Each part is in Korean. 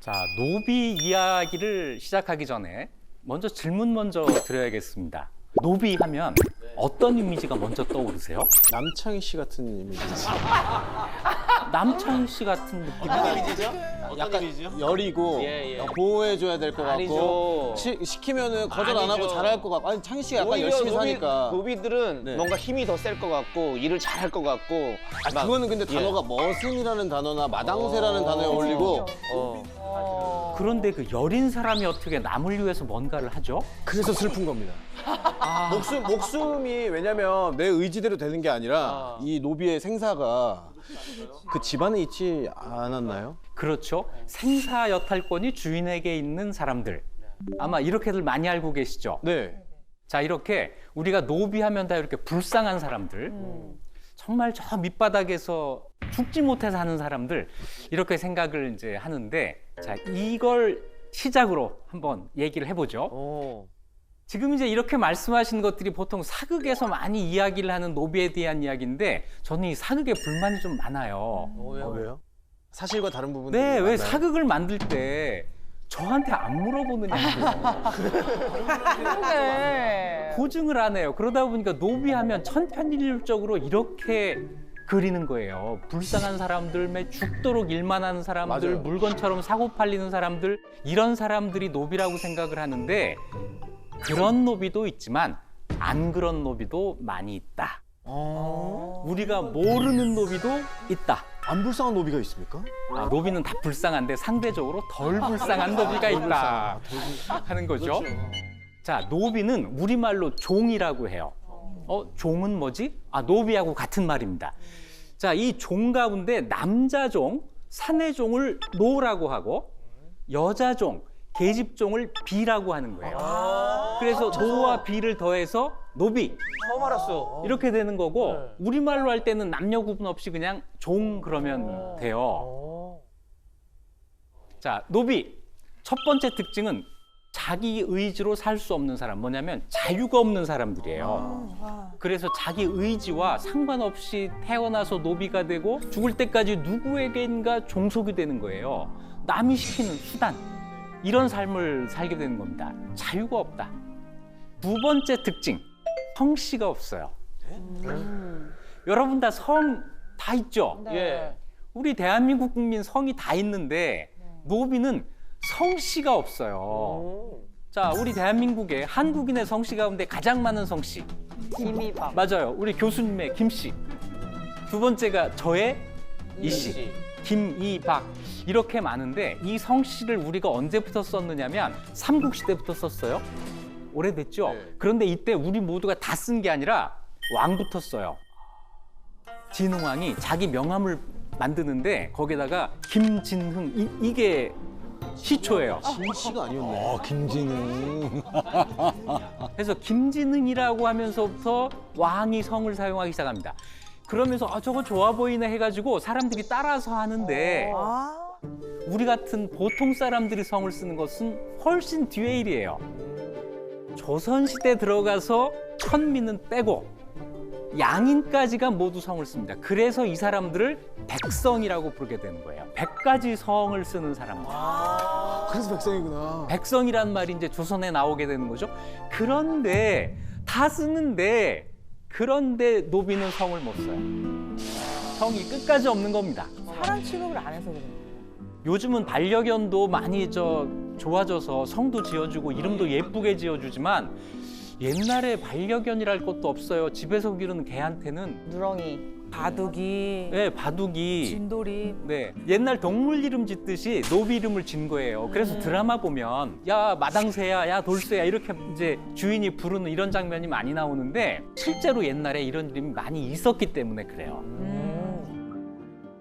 자, 노비 이야기를 시작하기 전에 먼저 질문 먼저 드려야겠습니다. 노비 하면 어떤 이미지가 먼저 떠오르세요? 남창희 씨 같은 이미지지. 남창희 씨 같은 느낌? 약간 여리고 보호해줘야 될 것 같고 아니죠. 시키면은 거절 안 하고 아니죠. 잘할 것 같고. 아니 창희 씨가 약간 열심히 사니까. 노비들은 네. 뭔가 힘이 더 셀 것 같고 일을 잘할 것 같고. 막, 그거는 근데 단어가 머슴이라는 단어나 마당새라는 단어에 어울리고 그런데 그 여린 사람이 어떻게 남을 위해서 뭔가를 하죠? 그래서 슬픈 겁니다. 목숨이 왜냐면 내 의지대로 되는 게 아니라 이 노비의 생사가 그 집안에 있지 않았나요? 그렇죠. 생사 여탈권이 주인에게 있는 사람들. 아마 이렇게들 많이 알고 계시죠? 네. 자, 이렇게 우리가 노비하면 다 이렇게 불쌍한 사람들, 정말 저 밑바닥에서 죽지 못해 사는 사람들, 이렇게 생각을 이제 하는데, 자, 이걸 시작으로 한번 얘기를 해보죠. 지금 이제 이렇게 말씀하신 것들이 보통 사극에서 많이 이야기를 하는 노비에 대한 이야기인데, 저는 이 사극에 불만이 좀 많아요. 왜요? 사실과 다른 부분들이 네, 왜 많나요? 사극을 만들 때 저한테 안 물어보느냐고. 그러게. 보증을 안 해요. 그러다 보니까 노비하면 천편일률적으로 이렇게 그리는 거예요. 불쌍한 사람들, 매 죽도록 일만 하는 사람들, 맞아요. 물건처럼 사고 팔리는 사람들, 이런 사람들이 노비라고 생각을 하는데 그런 노비도 있지만 안 그런 노비도 많이 있다. 우리가 모르는 노비도 있다. 안 불쌍한 노비가 있습니까? 아, 노비는 다 불쌍한데 상대적으로 덜 불쌍한 노비가 있다 하는 거죠. 자, 노비는 우리말로 종이라고 해요. 종은 뭐지? 아, 노비하고 같은 말입니다. 자, 이 종 가운데 남자 종, 사내 종을 노라고 하고 여자 종, 계집종을 비라고 하는 거예요. 그래서 노와 비를 더해서 노비. 처음 알았어. 이렇게 되는 거고 우리말로 할 때는 남녀 구분 없이 그냥 종 그러면 돼요. 자, 노비 첫 번째 특징은 자기 의지로 살 수 없는 사람, 뭐냐면 자유가 없는 사람들이에요. 그래서 자기 의지와 상관없이 태어나서 노비가 되고 죽을 때까지 누구에겐가 종속이 되는 거예요. 남이 시키는 수단, 이런 삶을 살게 되는 겁니다. 자유가 없다. 두 번째 특징, 성씨가 없어요. 여러분 다 성 다 있죠? 예. 우리 대한민국 국민 성이 다 있는데 노비는 성씨가 없어요. 자, 우리 대한민국의 한국인의 성씨 가운데 가장 많은 성씨. 김이박. 맞아요. 우리 교수님의 김씨. 두 번째가 저의 이씨. 김이박. 이렇게 많은데 이 성씨를 우리가 언제부터 썼느냐면 삼국시대부터 썼어요. 오래됐죠? 네. 그런데 이때 우리 모두가 다 쓴 게 아니라 왕부터 써요. 진흥왕이 자기 명함을 만드는데 거기다가 김진흥 이게 시초예요. 진씨가 아니었네. 김진우. 그래서 김진흥이라고 하면서부터 왕이 성을 사용하기 시작합니다. 그러면서 저거 좋아 보이네 해가지고 사람들이 따라서 하는데 우리 같은 보통 사람들이 성을 쓰는 것은 훨씬 뒤의 일이에요. 조선시대 들어가서 천민은 빼고 양인까지가 모두 성을 씁니다. 그래서 이 사람들을 백성이라고 부르게 되는 거예요. 100가지 성을 쓰는 사람들. 그래서 백성이구나. 백성이란 말이 이제 조선에 나오게 되는 거죠. 그런데 다 쓰는데 그런데 노비는 성을 못 써요. 성이 끝까지 없는 겁니다. 사람 취급을 안 해서 그래. 요즘은 반려견도 많이 좋아져서 성도 지어주고 이름도 예쁘게 지어주지만 옛날에 반려견이랄 것도 없어요. 집에서 기르는 개한테는 누렁이, 바둑이, 네, 바둑이 진돌이. 네, 옛날 동물 이름 짓듯이 노비 이름을 진 거예요. 그래서 드라마 보면 야 마당새야, 야 돌쇠야 이렇게 이제 주인이 부르는 이런 장면이 많이 나오는데 실제로 옛날에 이런 이름이 많이 있었기 때문에 그래요.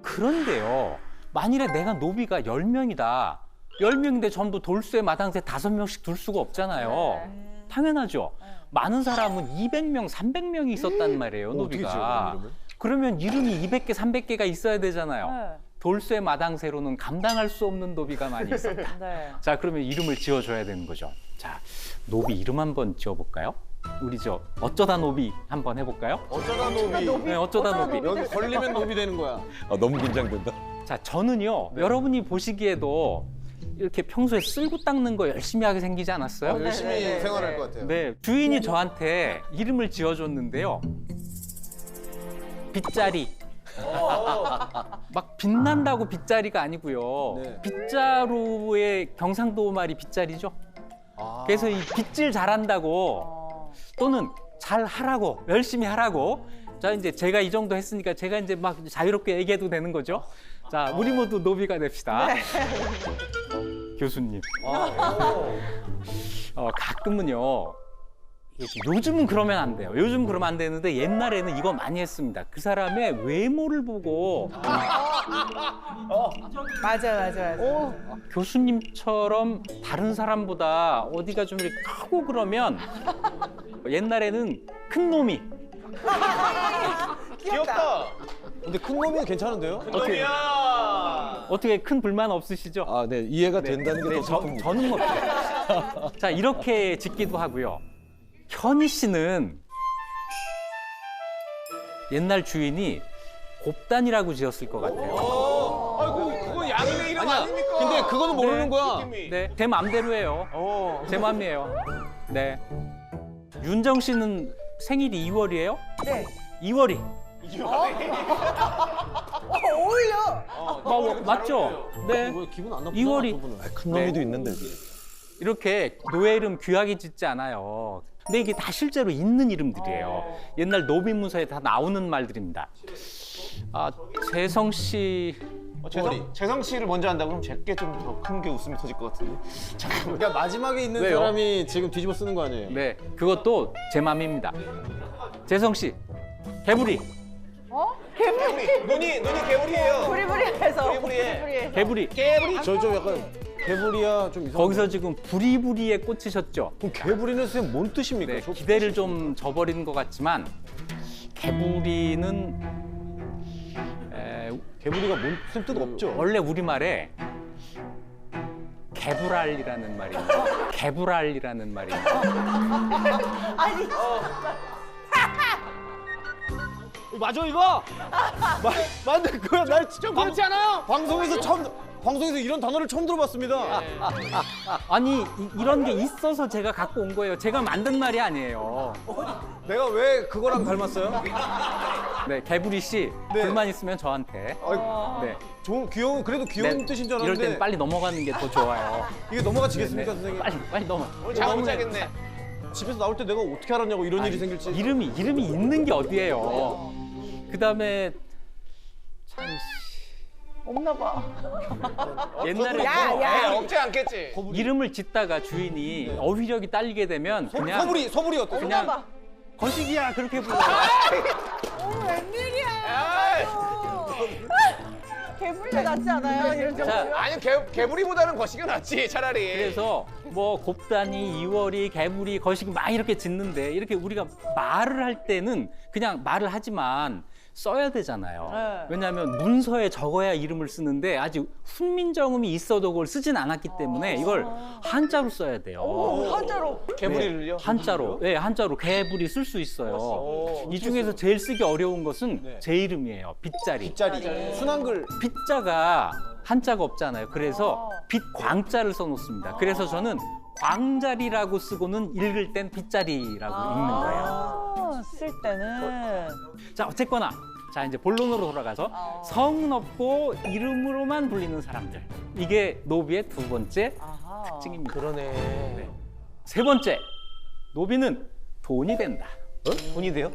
그런데요, 만일에 내가 노비가 10명이다. 10명인데 전부 돌쇠, 마당새 5명씩 둘 수가 없잖아요. 당연하죠. 많은 사람은 200명, 300명이 있었단 말이에요, 노비가. 그러면 이름이 200개, 300개가 있어야 되잖아요. 돌쇠, 마당새로는 감당할 수 없는 노비가 많이 있었다. 네. 자, 그러면 이름을 지어줘야 되는 거죠. 자, 노비 이름 한번 지어볼까요? 우리 어쩌다 노비 한번 해볼까요? 어쩌다 노비. 네, 어쩌다 노비. 여기 걸리면 노비 되는 거야. 너무 긴장된다. 자, 저는요, 여러분이 보시기에도 이렇게 평소에 쓸고 닦는 거 열심히 하게 생기지 않았어요? 열심히 생활할 것 같아요. 네, 주인이 저한테 이름을 지어줬는데요. 빗자리. 막 빛난다고 빗자리가 아니고요. 네. 빗자루의 경상도 말이 빗자리죠. 아. 그래서 이 빗질 잘한다고 또는 잘 하라고 열심히 하라고. 자 이제 제가 이 정도 했으니까 제가 이제 막 자유롭게 얘기해도 되는 거죠. 자 우리 모두 노비가 됩시다. 교수님. 가끔은요. 요즘은 그러면 안 돼요. 요즘 그러면 안 되는데 옛날에는 이거 많이 했습니다. 그 사람의 외모를 보고 맞아. 교수님처럼 다른 사람보다 어디가 좀 이렇게 크고 그러면 옛날에는 큰 놈이 귀엽다. 근데 큰 놈이 괜찮은데요? 어떻게 큰 불만 없으시죠? 아, 네. 이해가 된다는 게 더 슬픕니다. 저는 뭐 자 이렇게 짓기도 하고요. 현희 씨는 옛날 주인이 곱단이라고 지었을 것 같아요. 아이고 그건 양의 이름 아닙니까? 근데 그거는 모르는 거야. 네, 제 맘대로예요. 제 맘이에요. 네. 윤정 씨는 생일이 2월이에요? 네. 2월이. 어울려. 맞죠? 네. 뭐 기분 안 나쁘다. 2월이. 큰 놈이도 있는데. 이렇게 노예 이름 귀하게 짓지 않아요. 근데 이게 다 실제로 있는 이름들이에요. 옛날 노비 문서에 다 나오는 말들입니다. 아, 재성 씨. 재성 씨를 먼저 한다 그러면 제게 좀 더 큰 게 웃음이 터질 것 같은데. 그러니까 마지막에 있는 왜요? 사람이 지금 뒤집어 쓰는 거 아니에요? 네, 그것도 제 맘입니다. 재성 씨. 개구리. 눈이 개구리예요. 부리부리해서. 부리부리해. 개구리. 저 좀 약간 개구리야 좀 이상. 거기서 지금 부리부리에 꽂히셨죠? 그럼 개구리는 선생님 뭔 뜻입니까? 네, 기대를 좀 저버리는 것 같지만 개구리는 개구리가 무슨 뜻 없죠? 원래 우리말에 개불알이라는 말입니다. 개불알이라는 말입니다. 아니, 맞아 이거? 맞네, 그거야. 날 진짜 그렇지 않아요? 방송에서 이런 단어를 처음 들어봤습니다. 아니 이런 게 있어서 제가 갖고 온 거예요. 제가 만든 말이 아니에요. 내가 왜 그거랑 닮았어요? 네, 개구리 씨 네. 불만 있으면 저한테. 네. 좋은 귀여운 그래도 귀여운 네, 뜻인 줄 이럴 알았는데 땐 빨리 넘어가는 게 더 좋아요. 이게 넘어가지겠습니까, 네, 선생님? 빨리 넘어. 오늘 잠 못 자겠네. 집에서 나올 때 내가 어떻게 알았냐고 이런 일이 생길지. 이름이 있는 게 어디예요? 그다음에 참 없나 봐. 옛날에 야. 없지 않겠지. 이름을 짓다가 주인이 어휘력이 딸리게 되면 그냥 서불이 어때? 그냥 봐. 거시기야 그렇게 불러. 웬일이야. 개불리가 낫지 않아요? 이런 자, 정도면? 아니 개구리보다는 거시기가 낫지 차라리. 그래서 뭐 곱단이, 이월이, 개불이, 거시기 막 이렇게 짓는데 이렇게 우리가 말을 할 때는 그냥 말을 하지만 써야 되잖아요. 네. 왜냐하면 문서에 적어야 이름을 쓰는데 아직 훈민정음이 있어도 그걸 쓰진 않았기 때문에 이걸 한자로 써야 돼요. 한자로. 개구리를요? 한자로. 네, 한자로 개불이 쓸 수 있어요. 이 중에서 제일 쓰기 어려운 것은 제 이름이에요. 빗자리. 빗자리. 순한글. 빗자가 한자가 없잖아요. 그래서 빗광자를 써놓습니다. 그래서 저는 광자리라고 쓰고는 읽을 땐 빗자리라고 읽는 거예요. 쓸 때는. 자, 어쨌거나 자 이제 본론으로 돌아가서 성은 없고 이름으로만 불리는 사람들. 이게 노비의 두 번째 아하. 특징입니다. 그러네. 세 번째, 노비는 돈이 된다. 돈이 돼요?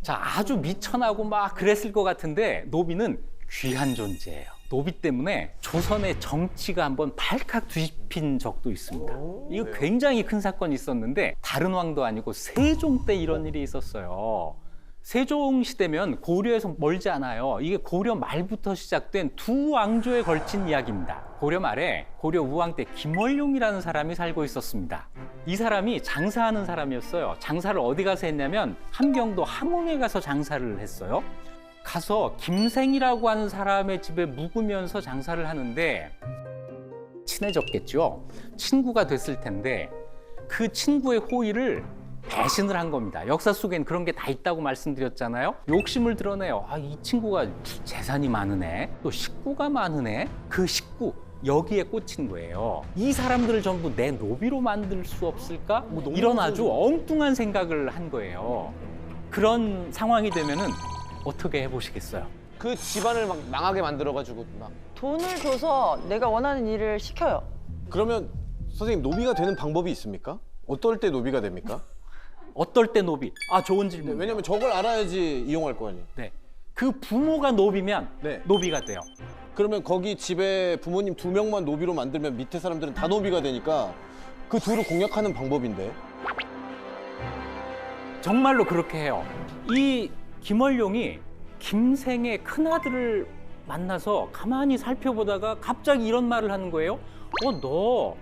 자, 아주 미천하고 막 그랬을 것 같은데 노비는 귀한 존재예요. 노비 때문에 조선의 정치가 한번 발칵 뒤집힌 적도 있습니다. 이거 굉장히 큰 사건이 있었는데 다른 왕도 아니고 세종 때 이런 일이 있었어요. 세종 시대면 고려에서 멀지 않아요. 이게 고려 말부터 시작된 두 왕조에 걸친 이야기입니다. 고려 말에 고려 우왕 때 김월룡이라는 사람이 살고 있었습니다. 이 사람이 장사하는 사람이었어요. 장사를 어디 가서 했냐면 함경도 함흥에 가서 장사를 했어요. 가서 김생이라고 하는 사람의 집에 묵으면서 장사를 하는데 친해졌겠죠. 친구가 됐을 텐데 그 친구의 호의를 배신을 한 겁니다. 역사 속엔 그런 게 다 있다고 말씀드렸잖아요. 욕심을 드러내요. 아, 이 친구가 재산이 많으네. 또 식구가 많으네. 그 식구, 여기에 꽂힌 거예요. 이 사람들을 전부 내 노비로 만들 수 없을까? 이런 아주 엉뚱한 생각을 한 거예요. 그런 상황이 되면은 어떻게 해보시겠어요? 그 집안을 막 망하게 만들어가지고 막. 돈을 줘서 내가 원하는 일을 시켜요. 그러면 선생님 노비가 되는 방법이 있습니까? 어떨 때 노비가 됩니까? 어떨 때 노비? 아, 좋은 네, 질문. 왜냐면 저걸 알아야지 이용할 거 아니에요. 네. 그 부모가 노비면 네. 노비가 돼요. 그러면 거기 집에 부모님 2명만 노비로 만들면 밑에 사람들은 다 노비가 되니까 그 둘을 공략하는 방법인데. 정말로 그렇게 해요. 이 김월룡이 김생의 큰아들을 만나서 가만히 살펴보다가 갑자기 이런 말을 하는 거예요. 너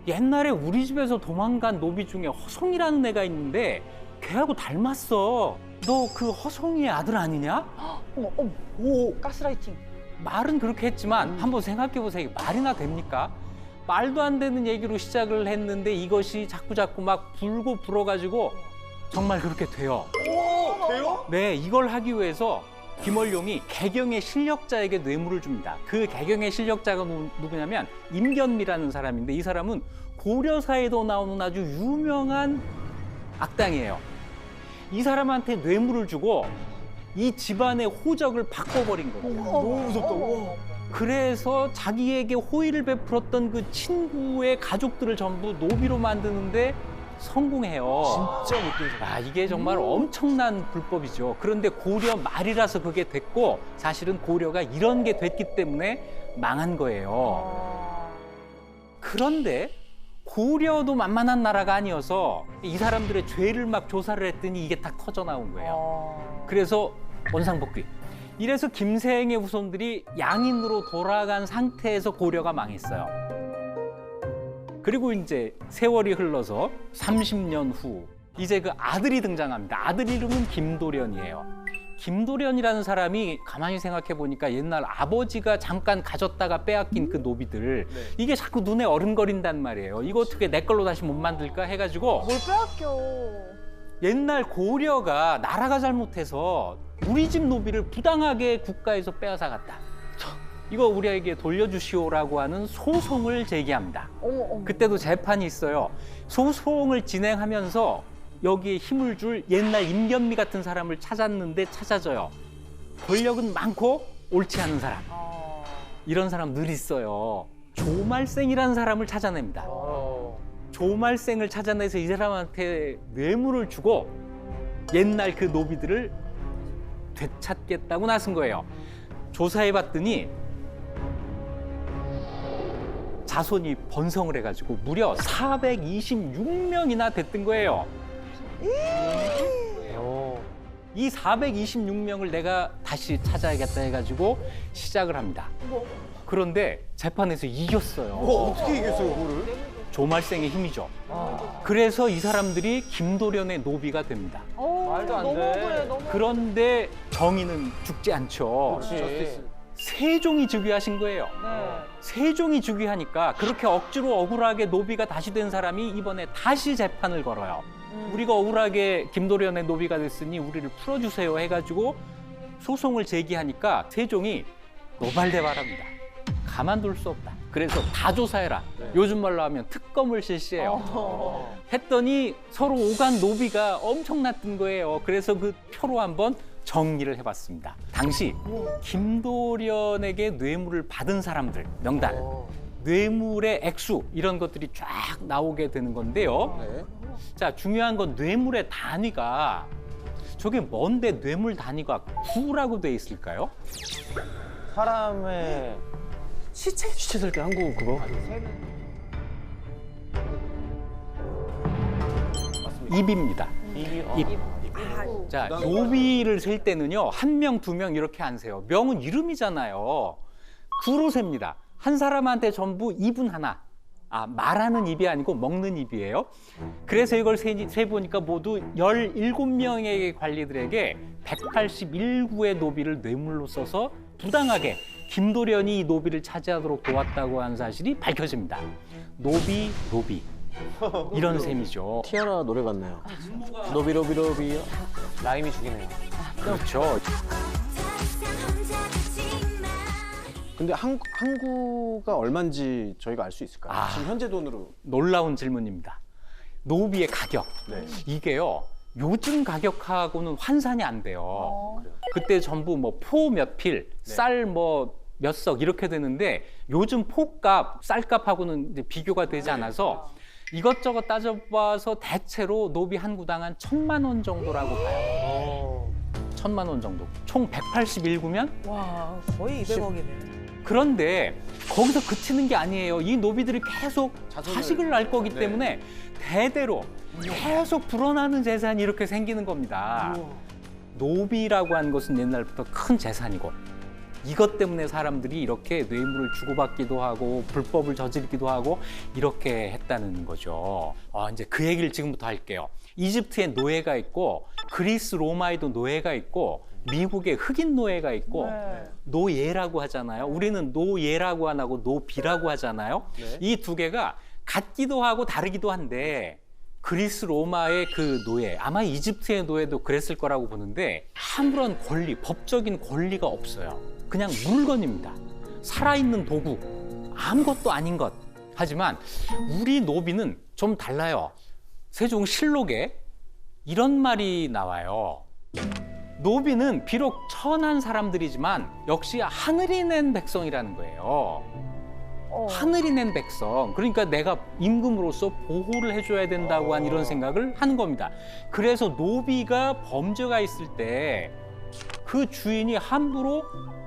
옛날에 우리 집에서 도망간 노비 중에 허송이라는 애가 있는데 걔하고 닮았어. 너 그 허송이의 아들 아니냐? 어머, 어머, 오, 가스라이팅. 말은 그렇게 했지만 한번 생각해 보세요. 이게 말이나 됩니까? 말도 안 되는 얘기로 시작을 했는데 이것이 자꾸 막 불고 불어가지고 정말 그렇게 돼요. 오, 돼요? 네, 이걸 하기 위해서 김월룡이 개경의 실력자에게 뇌물을 줍니다. 그 개경의 실력자가 누구냐면 임견미라는 사람인데 이 사람은 고려사에도 나오는 아주 유명한 악당이에요. 이 사람한테 뇌물을 주고 이 집안의 호적을 바꿔버린 거예요. 너무 무섭다. 와. 그래서 자기에게 호의를 베풀었던 그 친구의 가족들을 전부 노비로 만드는데 성공해요. 진짜 못된 사람. 아, 이게 정말 엄청난 불법이죠. 그런데 고려 말이라서 그게 됐고 사실은 고려가 이런 게 됐기 때문에 망한 거예요. 그런데 고려도 만만한 나라가 아니어서 이 사람들의 죄를 막 조사를 했더니 이게 다 터져 나온 거예요. 그래서 원상복귀. 이래서 김생의 후손들이 양인으로 돌아간 상태에서 고려가 망했어요. 그리고 이제 세월이 흘러서 30년 후 이제 그 아들이 등장합니다. 아들 이름은 김도련이에요. 김도련이라는 사람이 가만히 생각해 보니까 옛날 아버지가 잠깐 가졌다가 빼앗긴 그 노비들 이게 자꾸 눈에 어른거린단 말이에요. 이거 어떻게 내 걸로 다시 못 만들까 해가지고 뭘 빼앗겨. 옛날 고려가 나라가 잘못해서 우리 집 노비를 부당하게 국가에서 빼앗아 갔다. 이거 우리에게 돌려주시오라고 하는 소송을 제기합니다. 어머, 어머. 그때도 재판이 있어요. 소송을 진행하면서 여기에 힘을 줄 옛날 임견미 같은 사람을 찾았는데 찾아져요. 권력은 많고 옳지 않은 사람. 이런 사람 늘 있어요. 조말생이라는 사람을 찾아냅니다. 조말생을 찾아내서 이 사람한테 뇌물을 주고 옛날 그 노비들을 되찾겠다고 나선 거예요. 조사해봤더니 자손이 번성을 해가지고 무려 426명이나 됐던 거예요. 이 426명을 내가 다시 찾아야겠다 해가지고 시작을 합니다. 그런데 재판에서 이겼어요. 어떻게 이겼어요, 그거를? 조말생의 힘이죠. 그래서 이 사람들이 김도련의 노비가 됩니다. 말도 안 너무 돼. 억울해, 너무. 그런데 정의는 죽지 않죠. 그렇지. 세종이 즉위하신 거예요. 네. 세종이 즉위하니까 그렇게 억지로 억울하게 노비가 다시 된 사람이 이번에 다시 재판을 걸어요. 우리가 억울하게 김도련의 노비가 됐으니 우리를 풀어주세요 해가지고 소송을 제기하니까 세종이 노발대발합니다. 가만둘 수 없다. 그래서 다 조사해라. 요즘 말로 하면 특검을 실시해요. 했더니 서로 오간 노비가 엄청났던 거예요. 그래서 그 표로 한번 정리를 해봤습니다. 당시 김도련에게 뇌물을 받은 사람들 명단, 뇌물의 액수 이런 것들이 쫙 나오게 되는 건데요. 네. 자, 중요한 건 뇌물의 단위가 저게 뭔데 뇌물 단위가 구라고 돼 있을까요? 사람의 시체 살 때 한국 그거? 입입니다. 입이 입. 자, 노비를 셀 때는요, 한 명, 두 명 이렇게 안 세요. 명은 이름이잖아요. 구로 셉니다. 한 사람한테 전부 입은 하나. 아, 말하는 입이 아니고 먹는 입이에요. 그래서 이걸 세보니까 모두 17명의 관리들에게 181구의 노비를 뇌물로 써서 부당하게 김도련이 이 노비를 차지하도록 도왔다고 하는 사실이 밝혀집니다. 노비. 이런 셈이죠. 티아라 노래 같네요. 노비로비로비요. 라임이 죽이네요. 그렇죠. 근데 항구가 얼마인지 저희가 알 수 있을까요? 아. 지금 현재 돈으로. 놀라운 질문입니다. 노비의 가격. 네. 이게요. 요즘 가격하고는 환산이 안 돼요. 그때 전부 뭐 포 몇 필, 쌀 뭐 몇 석 이렇게 되는데 요즘 포값, 쌀값하고는 이제 비교가 되지 않아서 이것저것 따져봐서 대체로 노비 한 구당 한 1,000만 원 정도라고 봐요. 1,000만 원 정도. 총 181구면 와, 거의 200억이네. 그런데 거기서 그치는 게 아니에요. 이 노비들이 계속 자손을- 자식을 낳을 거기 네. 때문에 대대로 계속 불어나는 재산이 이렇게 생기는 겁니다. 노비라고 하는 것은 옛날부터 큰 재산이고 이것 때문에 사람들이 이렇게 뇌물을 주고받기도 하고 불법을 저지르기도 하고 이렇게 했다는 거죠. 이제 그 얘기를 지금부터 할게요. 이집트에 노예가 있고 그리스 로마에도 노예가 있고 미국에 흑인 노예가 있고 네. 노예라고 하잖아요. 우리는 노예라고 안 하고 노비라고 하잖아요. 네. 이 두 개가 같기도 하고 다르기도 한데 그리스 로마의 그 노예, 아마 이집트의 노예도 그랬을 거라고 보는데 아무런 권리, 법적인 권리가 없어요. 그냥 물건입니다. 살아있는 도구, 아무것도 아닌 것. 하지만 우리 노비는 좀 달라요. 세종실록에 이런 말이 나와요. 노비는 비록 천한 사람들이지만 역시 하늘이 낸 백성이라는 거예요. 하늘이 낸 백성. 그러니까 내가 임금으로서 보호를 해줘야 된다고 한 이런 생각을 하는 겁니다. 그래서 노비가 범죄가 있을 때 그 주인이 함부로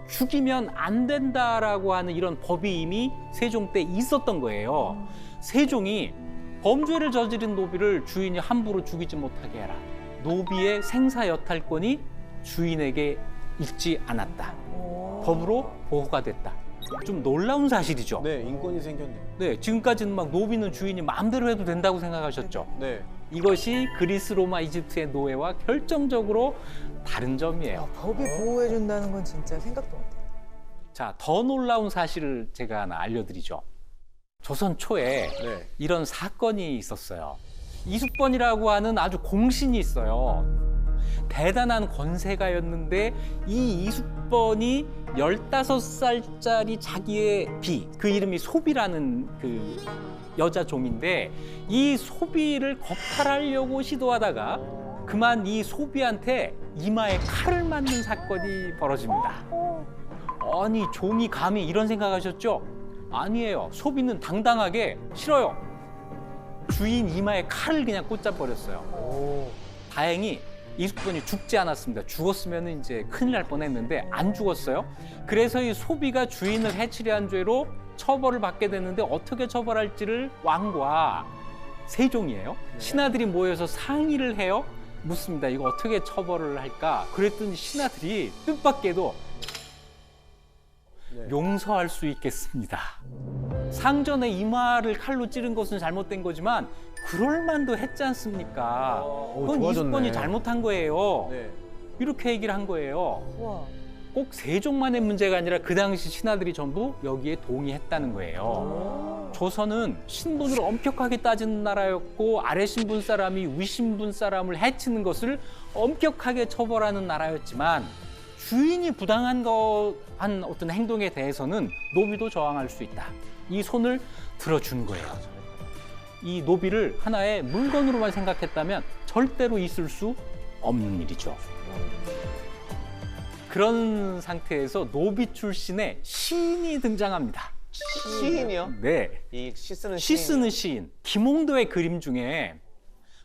죽이면 안 된다라고 하는 이런 법이 이미 세종 때 있었던 거예요. 세종이 범죄를 저지른 노비를 주인이 함부로 죽이지 못하게 해라. 노비의 생사여탈권이 주인에게 있지 않았다. 법으로 보호가 됐다. 좀 놀라운 사실이죠. 네, 인권이 생겼네요. 네, 지금까지는 막 노비는 주인이 마음대로 해도 된다고 생각하셨죠. 네. 이것이 그리스, 로마, 이집트의 노예와 결정적으로 다른 점이에요. 법이 보호해준다는 건 진짜 생각도 못해. 자, 더 놀라운 사실을 제가 하나 알려드리죠. 조선 초에 네. 이런 사건이 있었어요. 이숙번이라고 하는 아주 공신이 있어요. 대단한 권세가였는데 이 이숙번이 15살짜리 자기의 비, 그 이름이 소비라는 그 여자 종인데 이 소비를 겁탈하려고 시도하다가 그만 이 소비한테 이마에 칼을 맞는 사건이 벌어집니다. 아니 종이 감히 이런 생각하셨죠? 아니에요. 소비는 당당하게 싫어요. 주인 이마에 칼을 그냥 꽂아버렸어요. 다행히 이숙번이 죽지 않았습니다. 죽었으면 이제 큰일 날 뻔했는데 안 죽었어요. 그래서 이 소비가 주인을 해치려 한 죄로 처벌을 받게 됐는데 어떻게 처벌할지를 왕과 세종이에요. 신하들이 모여서 상의를 해요. 묻습니다. 이거 어떻게 처벌을 할까? 그랬더니 신하들이 뜻밖에도 네. 용서할 수 있겠습니다. 상전의 이마를 칼로 찌른 것은 잘못된 거지만 그럴 만도 했지 않습니까? 그건 좋아졌네. 이숙번이 잘못한 거예요. 네. 이렇게 얘기를 한 거예요. 와. 꼭 세종만의 문제가 아니라 그 당시 신하들이 전부 여기에 동의했다는 거예요. 조선은 신분을 엄격하게 따지는 나라였고 아래 신분 사람이 위 신분 사람을 해치는 것을 엄격하게 처벌하는 나라였지만 주인이 부당한 한 어떤 행동에 대해서는 노비도 저항할 수 있다. 이 손을 들어준 거예요. 이 노비를 하나의 물건으로만 생각했다면 절대로 있을 수 없는 일이죠. 그런 상태에서 노비 출신의 시인이 등장합니다. 시인이요? 네, 이 시 쓰는 시 쓰는 시인. 김홍도의 그림 중에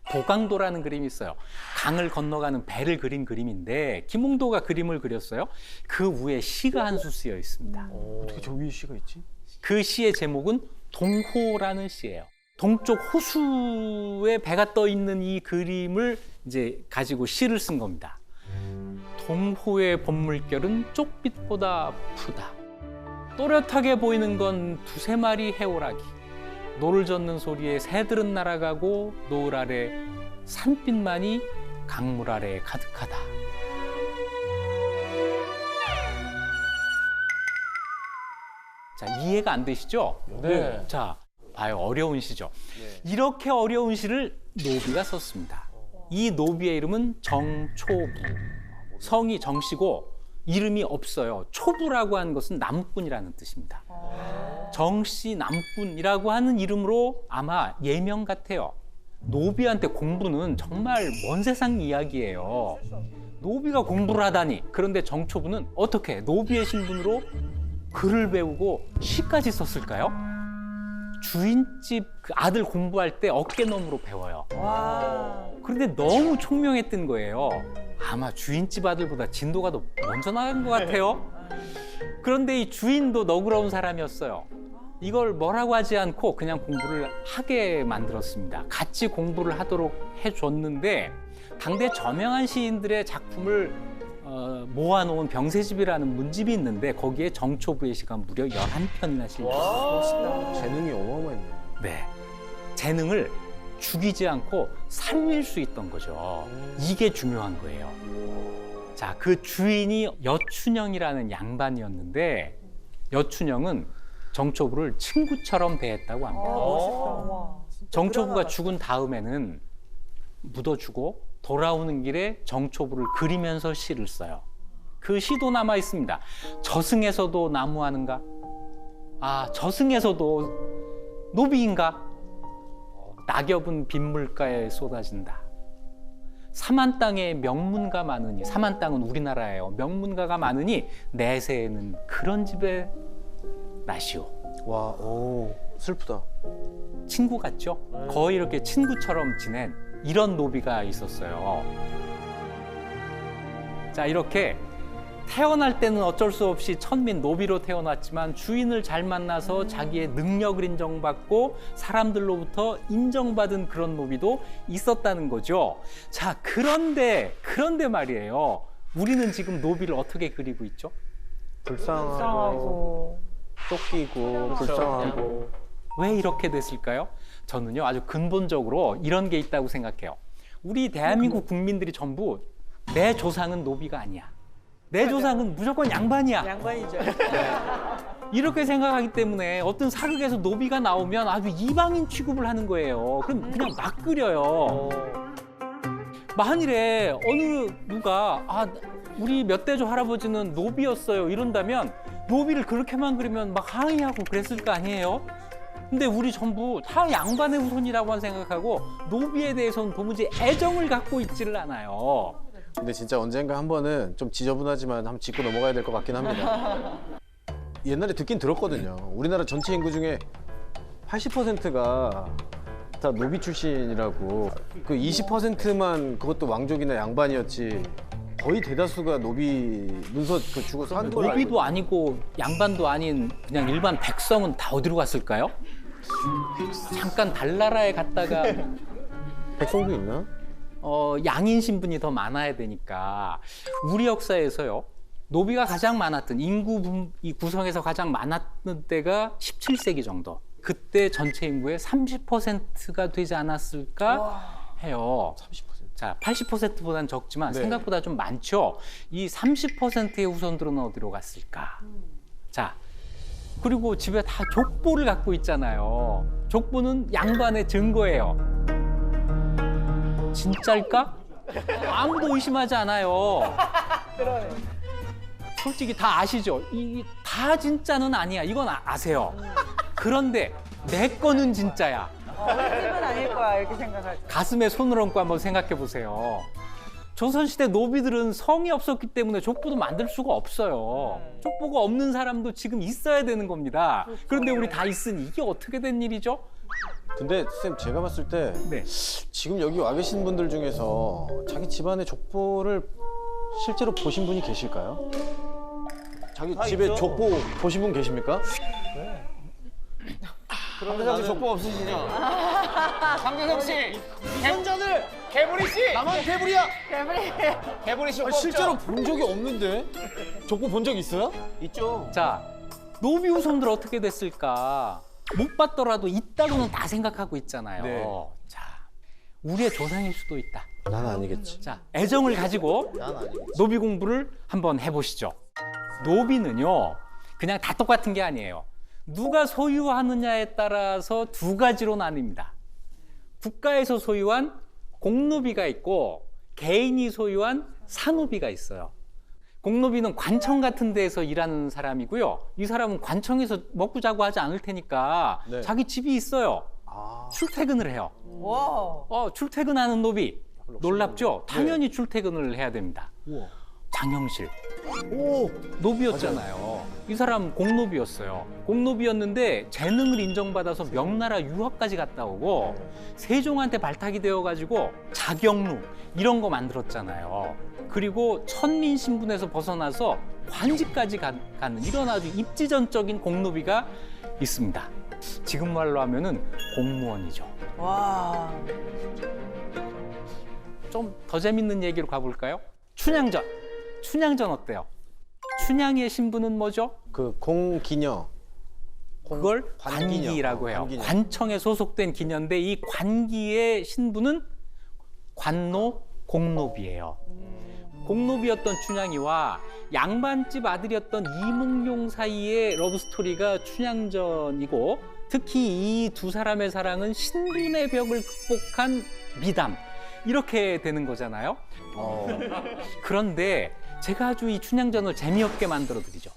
도강도라는 그림이 있어요. 강을 건너가는 배를 그린 그림인데 김홍도가 그림을 그렸어요. 그 위에 시가 한 수 쓰여 있습니다. 어떻게 저 위에 시가 있지? 그 시의 제목은 동호라는 시예요. 동쪽 호수에 배가 떠 있는 이 그림을 이제 가지고 시를 쓴 겁니다. 동호의 봄물결은 쪽빛보다 푸다. 또렷하게 보이는 건 두세 마리 해오라기. 노를 젓는 소리에 새들은 날아가고 노을 아래 산빛만이 강물 아래 가득하다. 자, 이해가 안 되시죠? 네. 자, 봐요. 어려운 시죠. 네. 이렇게 어려운 시를 노비가 썼습니다. 이 노비의 이름은 정초부. 성이 정씨고 이름이 없어요. 초부라고 하는 것은 나무꾼이라는 뜻입니다. 정씨 남꾼이라고 하는 이름으로 아마 예명 같아요. 노비한테 공부는 정말 먼 세상 이야기예요. 노비가 공부를 하다니. 그런데 정초부는 어떻게 노비의 신분으로 글을 배우고 시까지 썼을까요? 주인집 그 아들 공부할 때 어깨너머로 배워요. 그런데 너무 총명했던 거예요. 아마 주인집 아들보다 진도가 더 먼저 나간 것 같아요. 그런데 이 주인도 너그러운 사람이었어요. 이걸 뭐라고 하지 않고 그냥 공부를 하게 만들었습니다. 같이 공부를 하도록 해줬는데 당대 저명한 시인들의 작품을 모아놓은 병세집이라는 문집이 있는데 거기에 정초부의 시가 무려 11편이나 실렸어요. 재능이 어마어마했네. 네. 재능을 죽이지 않고 살릴 수 있던 거죠. 이게 중요한 거예요. 자, 그 주인이 여춘영이라는 양반이었는데 여춘영은 정초부를 친구처럼 대했다고 합니다. 정초부가 죽은 다음에는 묻어주고 돌아오는 길에 정초부를 그리면서 시를 써요. 그 시도 남아 있습니다. 저승에서도 나무하는가? 아, 저승에서도 노비인가? 낙엽은 빗물가에 쏟아진다. 사만 땅에 명문가 많으니, 사만 땅은 우리나라예요. 명문가가 많으니 내세에는 그런 집에 나시오. 와, 오, 슬프다. 친구 같죠? 거의 이렇게 친구처럼 지낸 이런 노비가 있었어요. 자, 이렇게 태어날 때는 어쩔 수 없이 천민 노비로 태어났지만 주인을 잘 만나서 자기의 능력을 인정받고 사람들로부터 인정받은 그런 노비도 있었다는 거죠. 자, 그런데 말이에요. 우리는 지금 노비를 어떻게 그리고 있죠? 불쌍하고, 쫓기고, 불쌍하고. 왜 이렇게 됐을까요? 저는요, 아주 근본적으로 이런 게 있다고 생각해요. 우리 대한민국 국민들이 전부 내 조상은 노비가 아니야. 내 조상은 무조건 양반이야. 양반이죠. 이렇게 생각하기 때문에 어떤 사극에서 노비가 나오면 아주 이방인 취급을 하는 거예요. 그럼 그냥 막 그려요. 만일에 어느 누가 우리 몇 대조 할아버지는 노비였어요 이런다면 노비를 그렇게만 그리면 막 항의하고 그랬을 거 아니에요? 근데 우리 전부 다 양반의 후손이라고만 생각하고 노비에 대해서는 도무지 애정을 갖고 있지를 않아요. 근데 진짜 언젠가 한 번은 좀 지저분하지만 한번 짚고 넘어가야 될 것 같긴 합니다. 옛날에 듣긴 들었거든요. 우리나라 전체 인구 중에 80%가 다 노비 출신이라고. 그 20%만 그것도 왕족이나 양반이었지. 거의 대다수가 노비 문서 그 주고 산 걸 알고 노비도 아니고 양반도 아닌 그냥 일반 백성은 다 어디로 갔을까요? 잠깐 달나라에 갔다가 백성도 있나? 양인 신분이 더 많아야 되니까 우리 역사에서요 노비가 가장 많았던 인구 이 구성에서 가장 많았던 때가 17세기 정도. 그때 전체 인구의 30%가 되지 않았을까 해요. 30%. 자, 80%보다는 적지만 네. 생각보다 좀 많죠. 이 30%의 후손들은 어디로 갔을까? 자, 그리고 집에 다 족보를 갖고 있잖아요. 족보는 양반의 증거예요. 진짜일까? 아무도 의심하지 않아요. 솔직히 다 아시죠? 이 다 진짜는 아니야. 이건 아세요. 그런데 내 거는 진짜야. 우리 집은 아닐 거야 이렇게 생각하지. 가슴에 손을 얹고 한번 생각해 보세요. 조선시대 노비들은 성이 없었기 때문에 족보도 만들 수가 없어요. 족보가 없는 사람도 지금 있어야 되는 겁니다. 그런데 우리 다 있으니 이게 어떻게 된 일이죠? 근데 쌤 제가 봤을 때 네. 지금 여기 와 계신 분들 중에서 자기 집안의 족보를 실제로 보신 분이 계실까요? 자기 집에 있죠. 족보 보신 분 계십니까? 황대상 씨 족보 없으시죠? 황대상 씨! 현자들! 개구리 씨! 나만 개불이야! 개구리 씨 족보 실제로 없죠? 본 적이 없는데 족보 본 적 있어요? 있죠. 자, 노비 후손들 어떻게 됐을까? 못 봤더라도 있다고는 다 생각하고 있잖아요. 네. 자, 우리의 조상일 수도 있다. 난 아니겠지. 자, 애정을 가지고 난 아니겠지. 노비 공부를 한번 해보시죠. 노비는요, 그냥 다 똑같은 게 아니에요. 누가 소유하느냐에 따라서 두 가지로 나뉩니다. 국가에서 소유한 공노비가 있고 개인이 소유한 사노비가 있어요. 공노비는 관청 같은 데에서 일하는 사람이고요. 이 사람은 관청에서 먹고 자고 하지 않을 테니까 네. 자기 집이 있어요. 아. 출퇴근을 해요. 와. 출퇴근하는 노비. 놀랍죠? 네. 당연히 출퇴근을 해야 됩니다. 우와. 장영실. 오. 노비였잖아요. 이 사람 공노비였어요. 공노비였는데 재능을 인정받아서 명나라 유학까지 갔다 오고 세종한테 발탁이 되어가지고 자경루 이런 거 만들었잖아요. 그리고 천민 신분에서 벗어나서 관직까지 가는 이런 아주 입지전적인 공노비가 있습니다. 지금 말로 하면은 공무원이죠. 와. 좀 더 재밌는 얘기로 가볼까요? 춘향전. 춘향전 어때요? 춘향의 신분은 뭐죠? 그 공기녀. 그걸 관기녀. 관기라고 해요. 관기녀. 관청에 소속된 기녀인데 이 관기의 신분은 관노 공노비예요. 공노비였던 춘향이와 양반집 아들이었던 이몽룡 사이의 러브스토리가 춘향전이고 특히 이 두 사람의 사랑은 신분의 벽을 극복한 미담 이렇게 되는 거잖아요. 그런데 제가 아주 이 춘향전을 재미없게 만들어 드리죠.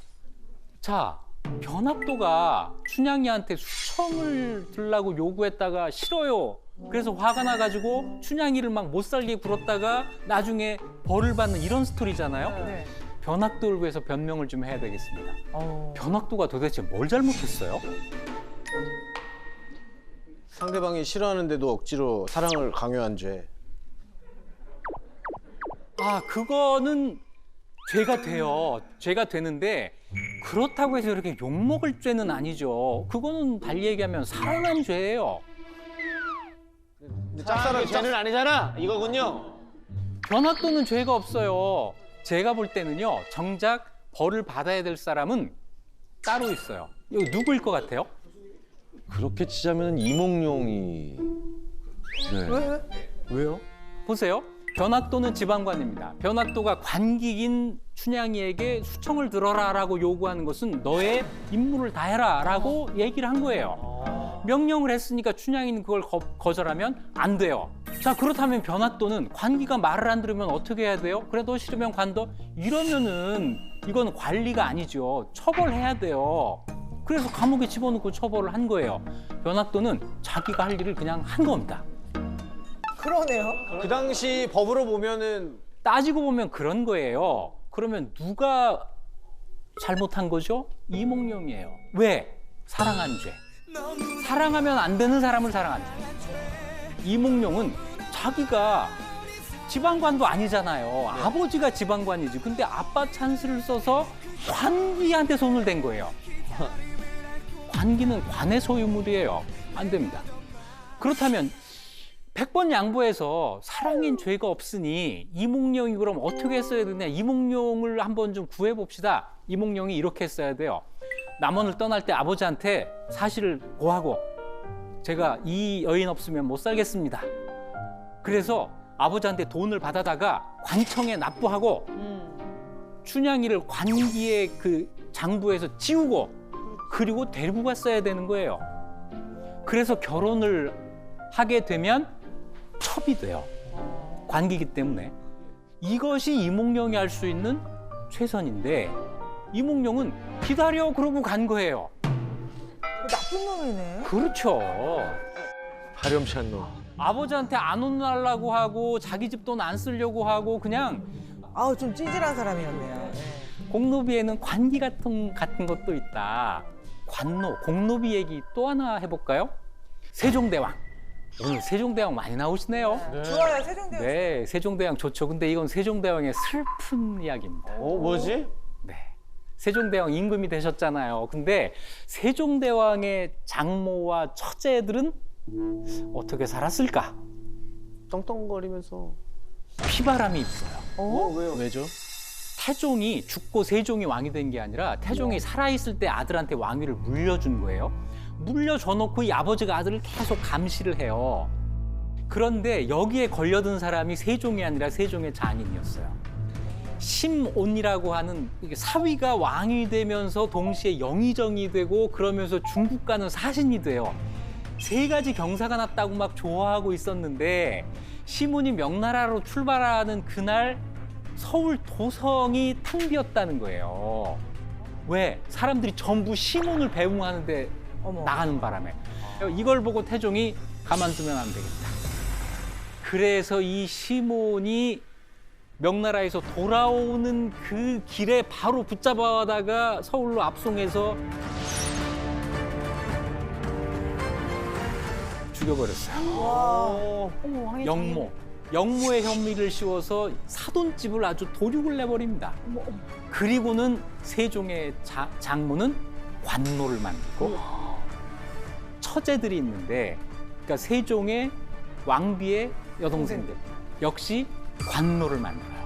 자, 변학도가 춘향이한테 수청을 들라고 요구했다가 싫어요. 그래서 화가 나가지고 춘향이를 막 못 살게 굴었다가 나중에 벌을 받는 이런 스토리잖아요. 네. 변학도를 위해서 변명을 좀 해야 되겠습니다. 어. 변학도가 도대체 뭘 잘못했어요? 상대방이 싫어하는데도 억지로 사랑을 강요한 죄. 아, 그거는 죄가 돼요. 죄가 되는데 그렇다고 해서 이렇게 욕먹을 죄는 아니죠. 그거는 달리 얘기하면 살아난 죄예요. 짝사랑 죄는 아니잖아. 이거군요. 변학도는 죄가 없어요. 제가 볼 때는요. 정작 벌을 받아야 될 사람은 따로 있어요. 이거 누구일 것 같아요? 그렇게 치자면 이몽룡이. 네. 왜? 왜요? 보세요. 변학도는 지방관입니다. 변학도가 관기인 춘향이에게 수청을 들어라라고 요구하는 것은 너의 임무를 다해라라고 얘기를 한 거예요. 명령을 했으니까 춘향이는 그걸 거절하면 안 돼요. 자, 그렇다면 변학도는 관기가 말을 안 들으면 어떻게 해야 돼요? 그래, 너 싫으면 관둬? 이러면은 이건 관리가 아니죠. 처벌해야 돼요. 그래서 감옥에 집어넣고 처벌을 한 거예요. 변학도는 자기가 할 일을 그냥 한 겁니다. 그러네요. 그 당시 법으로 보면은 따지고 보면 그런 거예요. 그러면 누가 잘못한 거죠? 이몽룡이에요. 왜? 사랑한 죄. 사랑하면 안 되는 사람을 사랑한 죄. 이몽룡은 자기가 지방관도 아니잖아요. 아버지가 지방관이지. 근데 아빠 찬스를 써서 관기한테 손을 댄 거예요. 관기는 관의 소유물이에요. 안 됩니다. 그렇다면 100번 양보해서 사랑인 죄가 없으니 이몽룡이 그럼 어떻게 했어야 되냐? 이몽룡을 한번 좀 구해봅시다. 이몽룡이 이렇게 했어야 돼요. 남원을 떠날 때 아버지한테 사실을 고하고 제가 이 여인 없으면 못 살겠습니다. 그래서 아버지한테 돈을 받아다가 관청에 납부하고 춘향이를 관기의 그 장부에서 지우고 그리고 데리고 갔어야 되는 거예요. 그래서 결혼을 하게 되면 첩이 돼요. 관기이기 때문에. 이것이 이몽룡이 할 수 있는 최선인데 이몽룡은 기다려 그러고 간 거예요. 나쁜 놈이네. 그렇죠. 파렴치한 놈. 아버지한테 안 혼나려고 하고 자기 집 돈 안 쓰려고 하고 그냥 아우 좀 찌질한 사람이었네요. 공노비에는 관기 같은 것도 있다. 관노, 공노비 얘기 또 하나 해볼까요? 세종대왕. 오늘 세종대왕 많이 나오시네요. 좋아요, 세종대왕. 네, 세종대왕 좋죠. 근데 이건 세종대왕의 슬픈 이야기입니다. 뭐지? 네. 세종대왕 임금이 되셨잖아요. 근데 세종대왕의 장모와 처제들은 어떻게 살았을까? 떵떵거리면서. 피바람이 있어요. 왜요? 왜죠? 태종이 죽고 세종이 왕이 된 게 아니라 태종이 살아있을 때 아들한테 왕위를 물려준 거예요. 물려줘 놓고 이 아버지가 아들을 계속 감시를 해요. 그런데 여기에 걸려든 사람이 세종이 아니라 세종의 장인이었어요. 심온이라고 하는 사위가 왕이 되면서 동시에 영의정이 되고 그러면서 중국과는 사신이 돼요. 세 가지 경사가 났다고 막 좋아하고 있었는데 심온이 명나라로 출발하는 그날 서울 도성이 텅 비었다는 거예요. 왜? 사람들이 전부 시몬을 배웅하는데 나가는 바람에. 이걸 보고 태종이 가만두면 안 되겠다. 그래서 이 시몬이 명나라에서 돌아오는 그 길에 바로 붙잡아다가 서울로 압송해서 죽여버렸어요. 영모. 영모의 혐의를 씌워서 사돈집을 아주 도륙을 내버립니다. 그리고는 세종의 장모는 관노를 만들고 처제들이 있는데, 그러니까 세종의 왕비의 여동생들 역시 관노를 만들어요.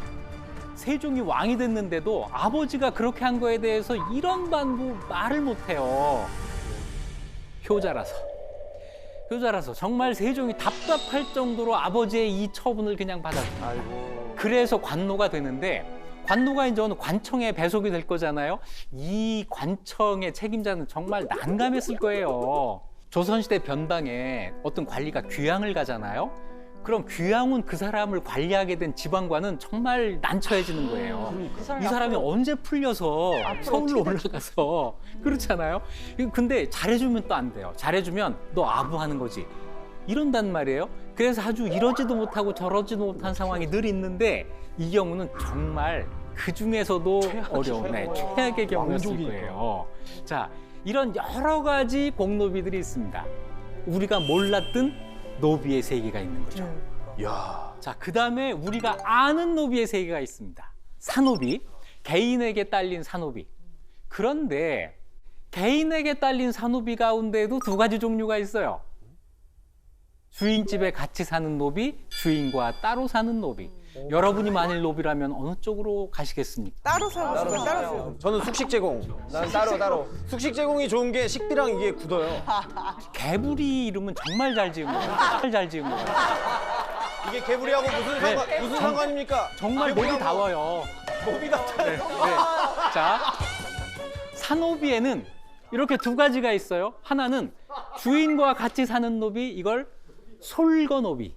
세종이 왕이 됐는데도 아버지가 그렇게 한 거에 대해서 이런 반부 말을 못해요. 효자라서 정말 세종이 답답할 정도로 아버지의 이 처분을 그냥 받았어요. 그래서 관노가 되는데, 관노가 이제 어느 관청에 배속이 될 거잖아요. 이 관청의 책임자는 정말 난감했을 거예요. 조선시대 변방에 어떤 관리가 귀향을 가잖아요. 그럼 귀향 온 그 사람을 관리하게 된 지방관은 정말 난처해지는 거예요. 이 사람이 언제 풀려서 서울로 올라가서 그렇잖아요. 근데 잘해주면 또 안 돼요. 잘해주면 너 아부하는 거지. 이런단 말이에요. 그래서 아주 이러지도 못하고 저러지도 못한 상황이 늘 있는데, 이 경우는 정말 그 중에서도 어려운 최악의 경우였을 거예요. 자, 이런 여러 가지 공노비들이 있습니다. 우리가 몰랐던 노비의 세계가 있는 거죠. 야. 자, 그 다음에 우리가 아는 노비의 세계가 있습니다. 사노비, 개인에게 딸린 사노비. 그런데 개인에게 딸린 사노비 가운데에도 두 가지 종류가 있어요. 주인집에 같이 사는 노비, 주인과 따로 사는 노비. 여러분이 만일 노비라면 어느 쪽으로 가시겠습니까? 따로 살고 싶어요. 따로 살고. 저는 숙식 제공. 난 따로. 숙식 제공이 좋은 게 식비랑 이게 굳어요. 개구리 이름은 정말 잘 지은 거예요. 정말 잘 지은 거예요. 이게 개구리하고 무슨 상관입니까? 정말 목이 다워요. 몸이 다 네. 자, 사노비에는 이렇게 두 가지가 있어요. 하나는 주인과 같이 사는 노비, 이걸 솔거노비.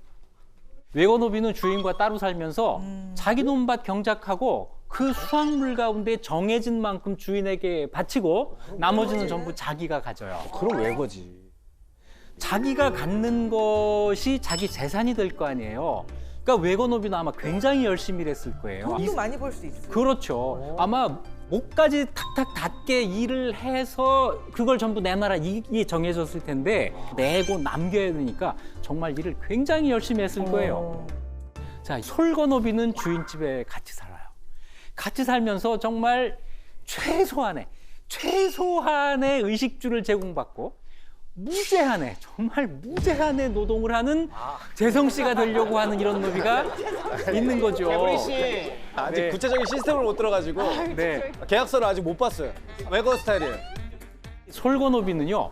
외거노비는 주인과 따로 살면서 자기 논밭 경작하고 그 수확물 가운데 정해진 만큼 주인에게 바치고 나머지는 전부 자기가 가져요. 그럼 왜 거지? 자기가 갖는 것이 자기 재산이 될 거 아니에요. 그러니까 외거노비는 아마 굉장히 열심히 일했을 거예요. 돈도 많이 벌 수 있어요. 그렇죠. 아마 목까지 탁탁 닿게 일을 해서 그걸 전부 내놔라, 이게 정해졌을 텐데 내고 남겨야 되니까 정말 일을 굉장히 열심히 했을 거예요. 자, 솔거노비는 주인집에 같이 살아요. 같이 살면서 정말 최소한의 의식주를 제공받고 정말 무제한의 노동을 하는 재성 씨가 되려고 하는 이런 노비가 있는 거죠. 개구리 씨. 아직 네. 구체적인 시스템을 못 들어가지고 네. 계약서를 아직 못 봤어요. 외거 스타일이에요. 솔거노비는요,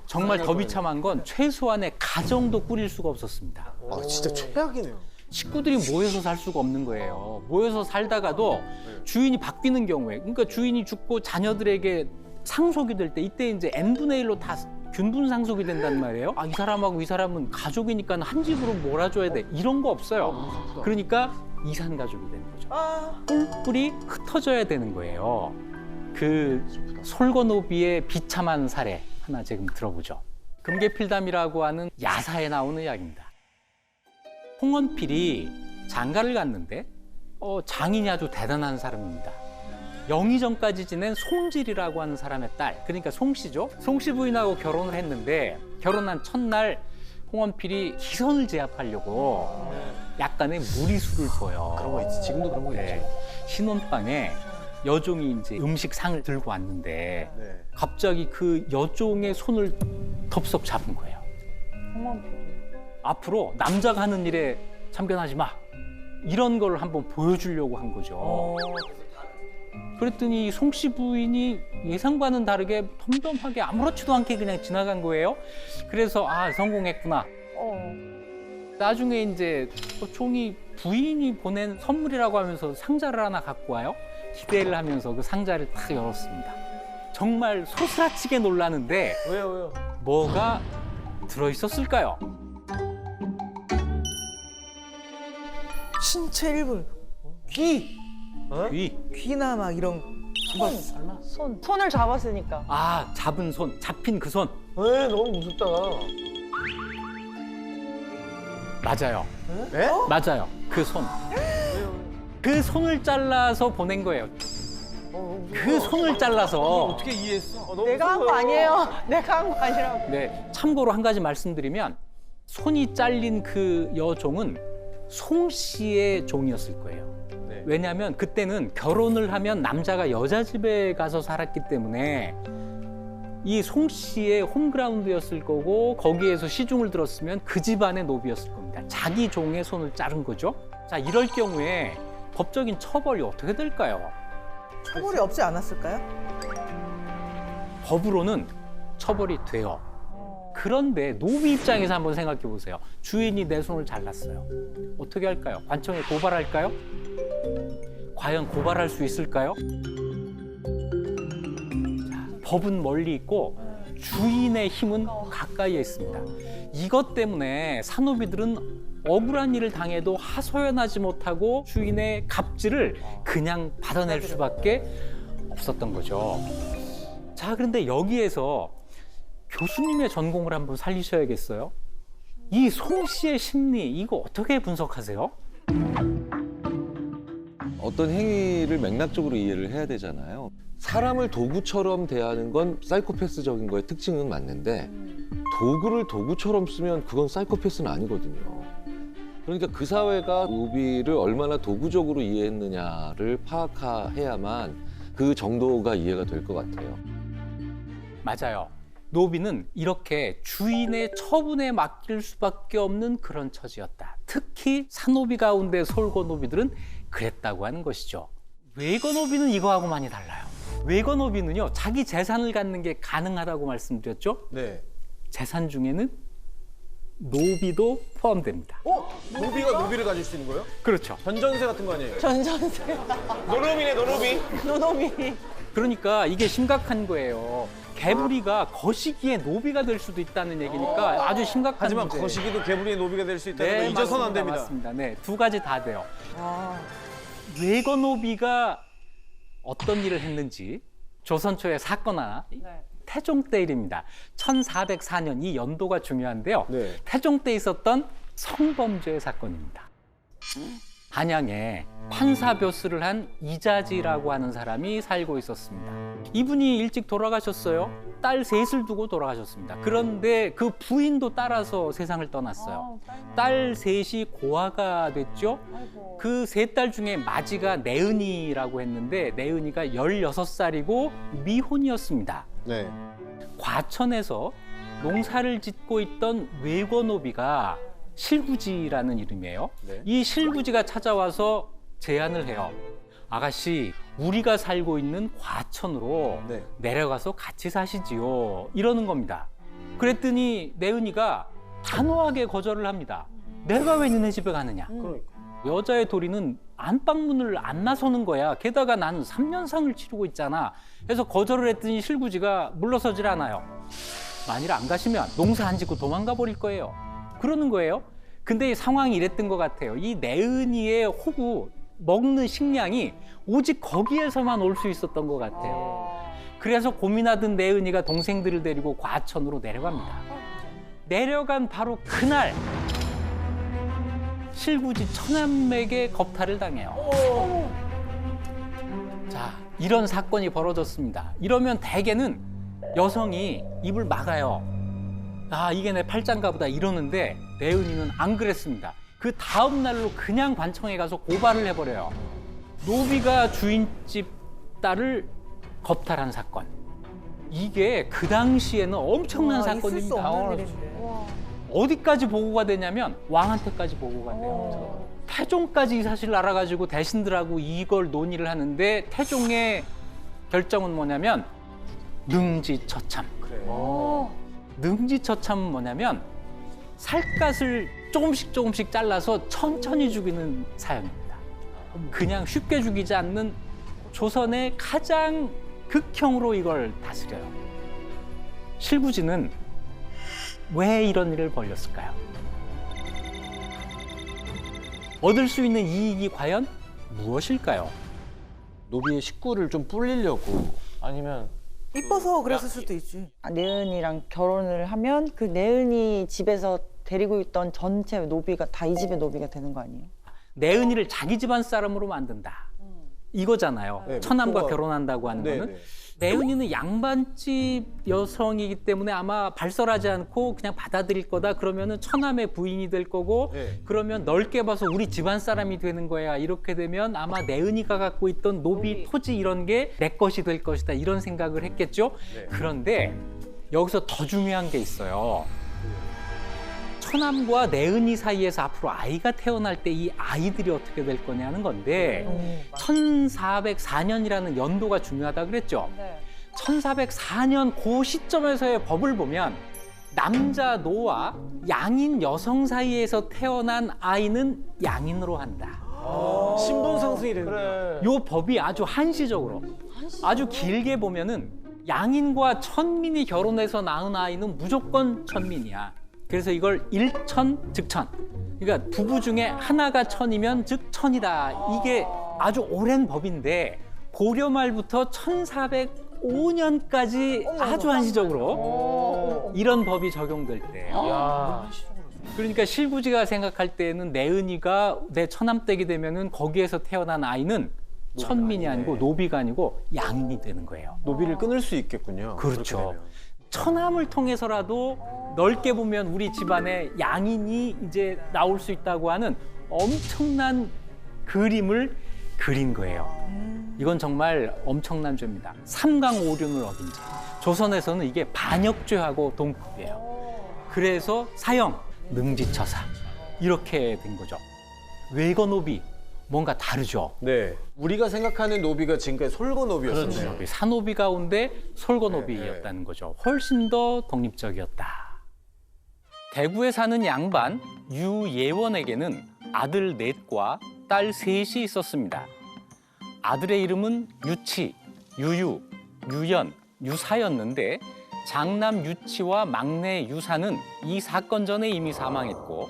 정말 더 비참한 건 최소한의 가정도 꾸릴 수가 없었습니다. 아 진짜 최악이네요. 식구들이 모여서 살 수가 없는 거예요. 모여서 살다가도 주인이 바뀌는 경우에, 그러니까 주인이 죽고 자녀들에게 상속이 될 때, 이때 이제 n분의 1로 다 균분 상속이 된단 말이에요. 아, 이 사람하고 이 사람은 가족이니까 한 집으로 몰아줘야 돼. 이런 거 없어요. 그러니까 이산 가족이 되는 거죠. 뿔뿔이 흩어져야 되는 거예요. 그 솔거노비의 비참한 사례 하나 지금 들어보죠. 금계필담이라고 하는 야사에 나오는 이야기입니다. 홍원필이 장가를 갔는데 장인이 아주 대단한 사람입니다. 영의정까지 지낸 송질이라고 하는 사람의 딸, 그러니까 송씨죠. 송씨 부인하고 결혼을 했는데 결혼한 첫날 홍원필이 희선을 제압하려고 약간의 무리수를 둬요. 그런 거 있지. 지금도 그런 거 있죠. 신혼방에 여종이 이제 음식상을 들고 왔는데 네. 갑자기 그 여종의 손을 덥석 잡은 거예요. 앞으로 남자가 하는 일에 참견하지 마. 이런 걸 한번 보여주려고 한 거죠. 그랬더니 송씨 부인이 예상과는 다르게 덤덤하게 아무렇지도 않게 그냥 지나간 거예요. 그래서 성공했구나. 나중에 이제 종이 부인이 보낸 선물이라고 하면서 상자를 하나 갖고 와요. 기대를 하면서 그 상자를 딱 열었습니다. 정말 소스라치게 놀라는데 왜요? 뭐가 들어있었을까요? 신체 일부. 귀. 귀. 귀나 막 이런. 손을 잡았으니까. 아, 잡은 손, 잡힌 그 손. 에 너무 무섭다. 맞아요. 네? 맞아요. 그 손. 그 손을 잘라서 보낸 거예요. 그 손을 잘라서. 어떻게 이해했어? 너무 내가 한 거 무서워요. 아니에요. 내가 한 거 아니라고. 네, 참고로 한 가지 말씀드리면 손이 잘린 그 여종은 송 씨의 종이었을 거예요. 네. 왜냐하면 그때는 결혼을 하면 남자가 여자 집에 가서 살았기 때문에 이 송 씨의 홈그라운드였을 거고 거기에서 시중을 들었으면 그 집안의 노비였을 겁니다. 자기 종의 손을 자른 거죠. 자, 이럴 경우에 법적인 처벌이 어떻게 될까요? 처벌이 없지 않았을까요? 법으로는 처벌이 돼요. 그런데 노비 입장에서 한번 생각해 보세요. 주인이 내 손을 잘랐어요. 어떻게 할까요? 관청에 고발할까요? 과연 고발할 수 있을까요? 자, 법은 멀리 있고 주인의 힘은 가까이에 있습니다. 이것 때문에 산노비들은 억울한 일을 당해도 하소연하지 못하고 주인의 갑질을 그냥 받아낼 수밖에 없었던 거죠. 자, 그런데 여기에서 교수님의 전공을 한번 살리셔야겠어요. 이 송 씨의 심리 이거 어떻게 분석하세요? 어떤 행위를 맥락적으로 이해를 해야 되잖아요. 사람을 도구처럼 대하는 건 사이코패스적인 거의 특징은 맞는데 도구를 도구처럼 쓰면 그건 사이코패스는 아니거든요. 그러니까 그 사회가 노비를 얼마나 도구적으로 이해했느냐를 파악해야만 그 정도가 이해가 될 것 같아요. 맞아요. 노비는 이렇게 주인의 처분에 맡길 수밖에 없는 그런 처지였다. 특히 산노비 가운데 솔고노비들은 그랬다고 하는 것이죠. 외거노비는 이거하고 많이 달라요. 외거노비는요, 자기 재산을 갖는 게 가능하다고 말씀드렸죠. 네. 재산 중에는 노비도 포함됩니다. 노비가 노비를 가질 수 있는 거예요? 그렇죠. 전전세 같은 거 아니에요? 전전세. 노노비네 노노비. 노노미. 그러니까 이게 심각한 거예요. 개구리가 거시기에 노비가 될 수도 있다는 얘기니까 아주 심각한 하지만 문제예요. 거시기도 개불이의 노비가 될 수 있다는 거 잊어서는 맞습니다, 안 됩니다. 맞습니다. 네, 두 가지 다 돼요. 아, 외거노비가 어떤 일을 했는지 조선 초의 사건 하나, 네. 태종 때 일입니다. 1404년 이 연도가 중요한데요. 네. 태종 때 있었던 성범죄 사건입니다. 한양에 판사벼슬을 한 이자지라고 하는 사람이 살고 있었습니다. 이분이 일찍 돌아가셨어요. 딸 셋을 두고 돌아가셨습니다. 그런데 그 부인도 따라서 세상을 떠났어요. 딸 셋이 고아가 됐죠. 아이고. 그 세 딸 중에 마지가 내은이라고 했는데 내은이가 16살이고 미혼이었습니다. 네. 과천에서 농사를 짓고 있던 외거노비가 실구지라는 이름이에요. 네. 이 실구지가 찾아와서 제안을 해요. 아가씨, 우리가 살고 있는 과천으로 네. 내려가서 같이 사시지요. 이러는 겁니다. 그랬더니 내은이가 단호하게 거절을 합니다. 내가 왜 너네 집에 가느냐? 그러니까. 여자의 도리는 안방문을 안 나서는 거야. 게다가 나는 3년상을 치르고 있잖아. 그래서 거절을 했더니 실구지가 물러서질 않아요. 만일 안 가시면 농사 안 짓고 도망가 버릴 거예요. 그러는 거예요. 근데 이 상황이 이랬던 것 같아요. 이 내은이의 호구, 먹는 식량이 오직 거기에서만 올 수 있었던 것 같아요. 그래서 고민하던 내은이가 동생들을 데리고 과천으로 내려갑니다. 내려간 바로 그날 실구지 처남에게 겁탈을 당해요. 자, 이런 사건이 벌어졌습니다. 이러면 대개는 여성이 입을 막아요. 아, 이게 내 팔짱가 보다 이러는데 내은이는 안 그랬습니다. 그 다음 날로 그냥 관청에 가서 고발을 해버려요. 노비가 주인집 딸을 겁탈한 사건. 이게 그 당시에는 엄청난 와, 있을 수 사건입니다. 없는 일인데. 어디까지 보고가 되냐면 왕한테까지 보고가 돼요. 태종까지 이 사실을 알아가지고 대신들하고 이걸 논의를 하는데 태종의 결정은 뭐냐면 능지처참. 능지처참은 뭐냐면 살갗을 조금씩 잘라서 천천히 죽이는 사형입니다. 그냥 쉽게 죽이지 않는 조선의 가장 극형으로 이걸 다스려요. 실구지는 왜 이런 일을 벌였을까요? 얻을 수 있는 이익이 과연 무엇일까요? 노비의 식구를 좀 불리려고. 아니면 이뻐서 그랬을 수도 있지. 내은이랑 결혼을 하면 그 내은이 집에서 데리고 있던 전체 노비가 다 이 집의 노비가 되는 거 아니에요? 내은이를 자기 집안 사람으로 만든다. 이거잖아요. 네, 처남과 목표가- 결혼한다고 하는 네, 거는. 네. 내은이는 양반집 여성이기 때문에 아마 발설하지 않고 그냥 받아들일 거다. 그러면은 처남의 부인이 될 거고, 네. 그러면 넓게 봐서 우리 집안 사람이 되는 거야. 이렇게 되면 아마 내은이가 갖고 있던 노비, 토지 이런 게 내 것이 될 것이다. 이런 생각을 했겠죠. 네. 그런데 여기서 더 중요한 게 있어요. 처남과 내은이 사이에서 앞으로 아이가 태어날 때 이 아이들이 어떻게 될 거냐는 건데 1404년이라는 연도가 중요하다 그랬죠. 1404년 그 시점에서의 법을 보면 남자 노와 양인 여성 사이에서 태어난 아이는 양인으로 한다. 신분 상승이 되는 거야. 그래. 요 법이 아주 한시적으로 아주 길게 보면은 양인과 천민이 결혼해서 낳은 아이는 무조건 천민이야. 그래서 이걸 일천 즉천. 그러니까 부부 중에 하나가 천이면 즉 천이다. 이게 아주 오랜 법인데 고려 말부터 1405년까지 아주 한시적으로 이런 법이 적용될 때예요. 야. 그러니까 실구지가 생각할 때는 내은이가 내 처남댁이 되면은 거기에서 태어난 아이는 천민이 아니고 노비가 아니고 양인이 되는 거예요. 노비를 끊을 수 있겠군요. 그렇죠. 그렇게 되면. 처남을 통해서라도 넓게 보면 우리 집안에 양인이 이제 나올 수 있다고 하는 엄청난 그림을 그린 거예요. 이건 정말 엄청난 죄입니다. 삼강오륜을 어긴 죄. 조선에서는 이게 반역죄하고 동급이에요. 그래서 사형, 능지처사 이렇게 된 거죠. 외거노비 뭔가 다르죠. 네. 우리가 생각하는 노비가 지금까지 솔거노비였었네요. 노비, 사노비 가운데 솔거노비였다는 거죠. 훨씬 더 독립적이었다. 대구에 사는 양반 유예원에게는 아들 넷과 딸 셋이 있었습니다. 아들의 이름은 유치, 유유, 유연, 유사였는데 장남 유치와 막내 유사는 이 사건 전에 이미 사망했고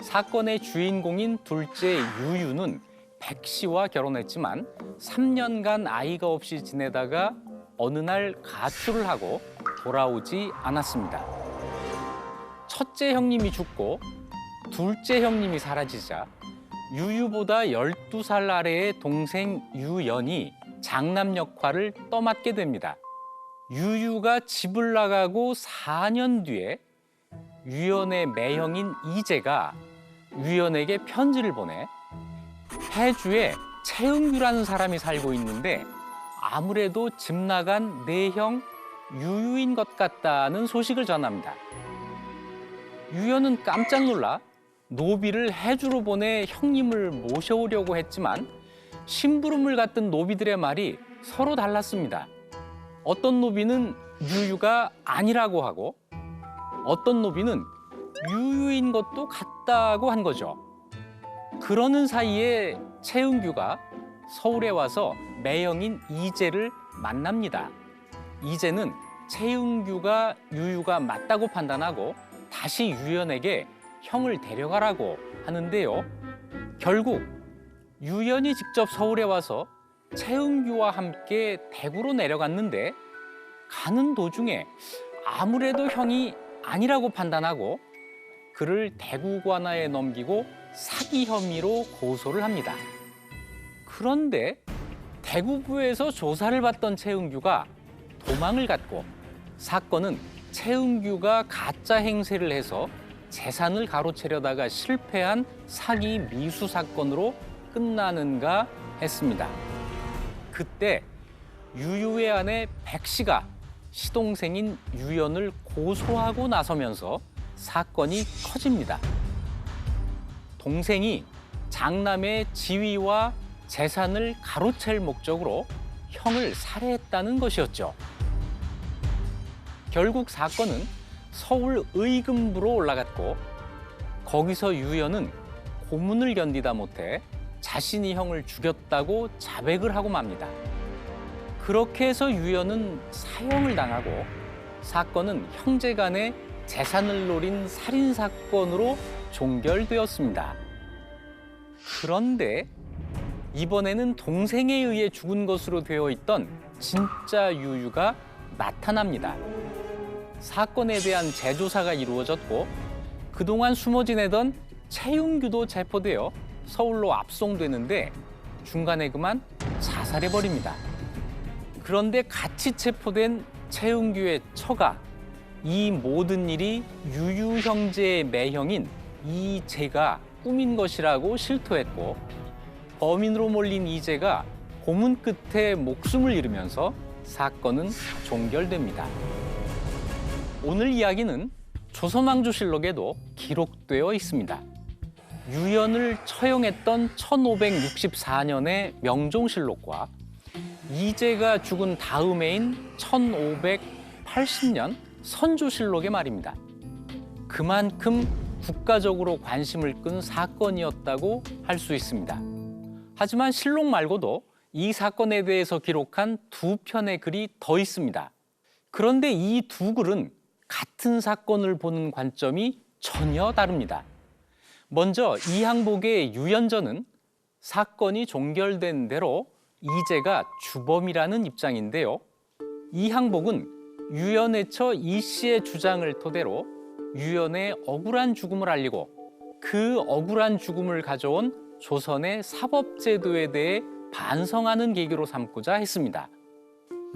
사건의 주인공인 둘째 유유는 백 씨와 결혼했지만 3년간 아이가 없이 지내다가 어느 날 가출을 하고 돌아오지 않았습니다. 첫째 형님이 죽고 둘째 형님이 사라지자 유유보다 12살 아래의 동생 유연이 장남 역할을 떠맡게 됩니다. 유유가 집을 나가고 4년 뒤에 유연의 매형인 이재가 유연에게 편지를 보내 해주에 최은규라는 사람이 살고 있는데 아무래도 집 나간 내 형 유유인 것 같다는 소식을 전합니다. 유연은 깜짝 놀라 노비를 해주로 보내 형님을 모셔오려고 했지만 심부름을 갔던 노비들의 말이 서로 달랐습니다. 어떤 노비는 유유가 아니라고 하고 어떤 노비는 유유인 것도 같다고 한 거죠. 그러는 사이에 최은규가 서울에 와서 매형인 이재를 만납니다. 이재는 최은규가 유유가 맞다고 판단하고 다시 유연에게 형을 데려가라고 하는데요. 결국 유연이 직접 서울에 와서 최은규와 함께 대구로 내려갔는데 가는 도중에 아무래도 형이 아니라고 판단하고 그를 대구 관아에 넘기고 사기 혐의로 고소를 합니다. 그런데 대구부에서 조사를 받던 최은규가 도망을 갔고 사건은 최은규가 가짜 행세를 해서 재산을 가로채려다가 실패한 사기 미수 사건으로 끝나는가 했습니다. 그때 유유의 아내 백 씨가 시동생인 유연을 고소하고 나서면서 사건이 커집니다. 동생이 장남의 지위와 재산을 가로챌 목적으로 형을 살해했다는 것이었죠. 결국 사건은 서울 의금부로 올라갔고 거기서 유연은 고문을 견디다 못해 자신이 형을 죽였다고 자백을 하고 맙니다. 그렇게 해서 유연은 사형을 당하고 사건은 형제간의 재산을 노린 살인사건으로 종결되었습니다. 그런데 이번에는 동생에 의해 죽은 것으로 되어 있던 진짜 유유가 나타납니다. 사건에 대한 재조사가 이루어졌고 그동안 숨어 지내던 채윤규도 체포되어 서울로 압송되는데 중간에 그만 자살해버립니다. 그런데 같이 체포된 채윤규의 처가 이 모든 일이 유유 형제의 매형인 이재가 꾸민 것이라고 실토했고 범인으로 몰린 이재가 고문 끝에 목숨을 잃으면서 사건은 종결됩니다. 오늘 이야기는 조선왕조실록에도 기록되어 있습니다. 유연을 처형했던 1564년의 명종실록과 이재가 죽은 다음해인 1580년 선조실록의 말입니다. 그만큼 국가적으로 관심을 끈 사건이었다고 할 수 있습니다. 하지만 실록 말고도 이 사건에 대해서 기록한 두 편의 글이 더 있습니다. 그런데 이 두 글은 같은 사건을 보는 관점이 전혀 다릅니다. 먼저 이항복의 유연전은 사건이 종결된 대로 이재가 주범이라는 입장인데요. 이항복은 유연의 처 이씨의 주장을 토대로 유연의 억울한 죽음을 알리고 그 억울한 죽음을 가져온 조선의 사법제도에 대해 반성하는 계기로 삼고자 했습니다.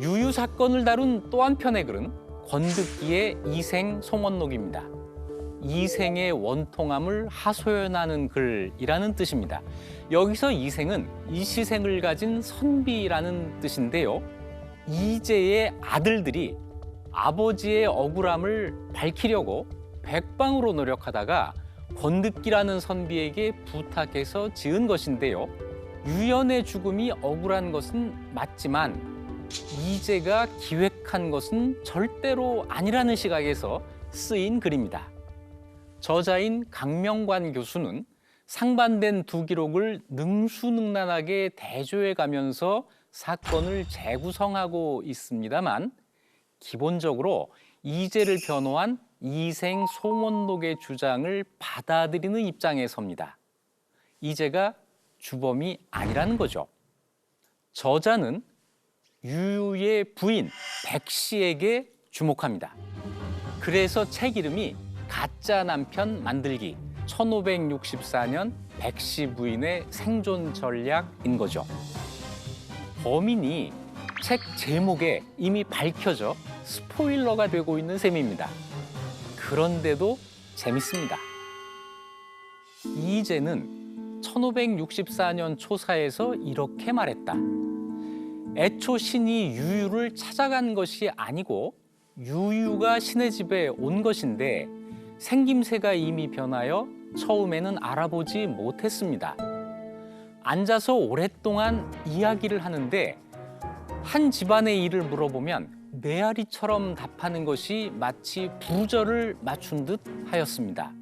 유유 사건을 다룬 또 한편의 글은 권득기의 이생 송원록입니다. 이생의 원통함을 하소연하는 글이라는 뜻입니다. 여기서 이생은 이시생을 가진 선비라는 뜻인데요. 이재의 아들들이 아버지의 억울함을 밝히려고 백방으로 노력하다가 권득기라는 선비에게 부탁해서 지은 것인데요. 유연의 죽음이 억울한 것은 맞지만 이재가 기획한 것은 절대로 아니라는 시각에서 쓰인 글입니다. 저자인 강명관 교수는 상반된 두 기록을 능수능란하게 대조해 가면서 사건을 재구성하고 있습니다만 기본적으로 이재를 변호한 이생 송원록의 주장을 받아들이는 입장에 섭니다. 이재가 주범이 아니라는 거죠. 저자는 유유의 부인 백씨에게 주목합니다. 그래서 책 이름이 가짜 남편 만들기 1564년 백씨 부인의 생존 전략인 거죠. 범인이 책 제목에 이미 밝혀져 스포일러가 되고 있는 셈입니다. 그런데도 재밌습니다. 이재는 1564년 초사에서 이렇게 말했다. 애초 신이 유유를 찾아간 것이 아니고 유유가 신의 집에 온 것인데 생김새가 이미 변하여 처음에는 알아보지 못했습니다. 앉아서 오랫동안 이야기를 하는데 한 집안의 일을 물어보면 메아리처럼 답하는 것이 마치 부절을 맞춘 듯 하였습니다.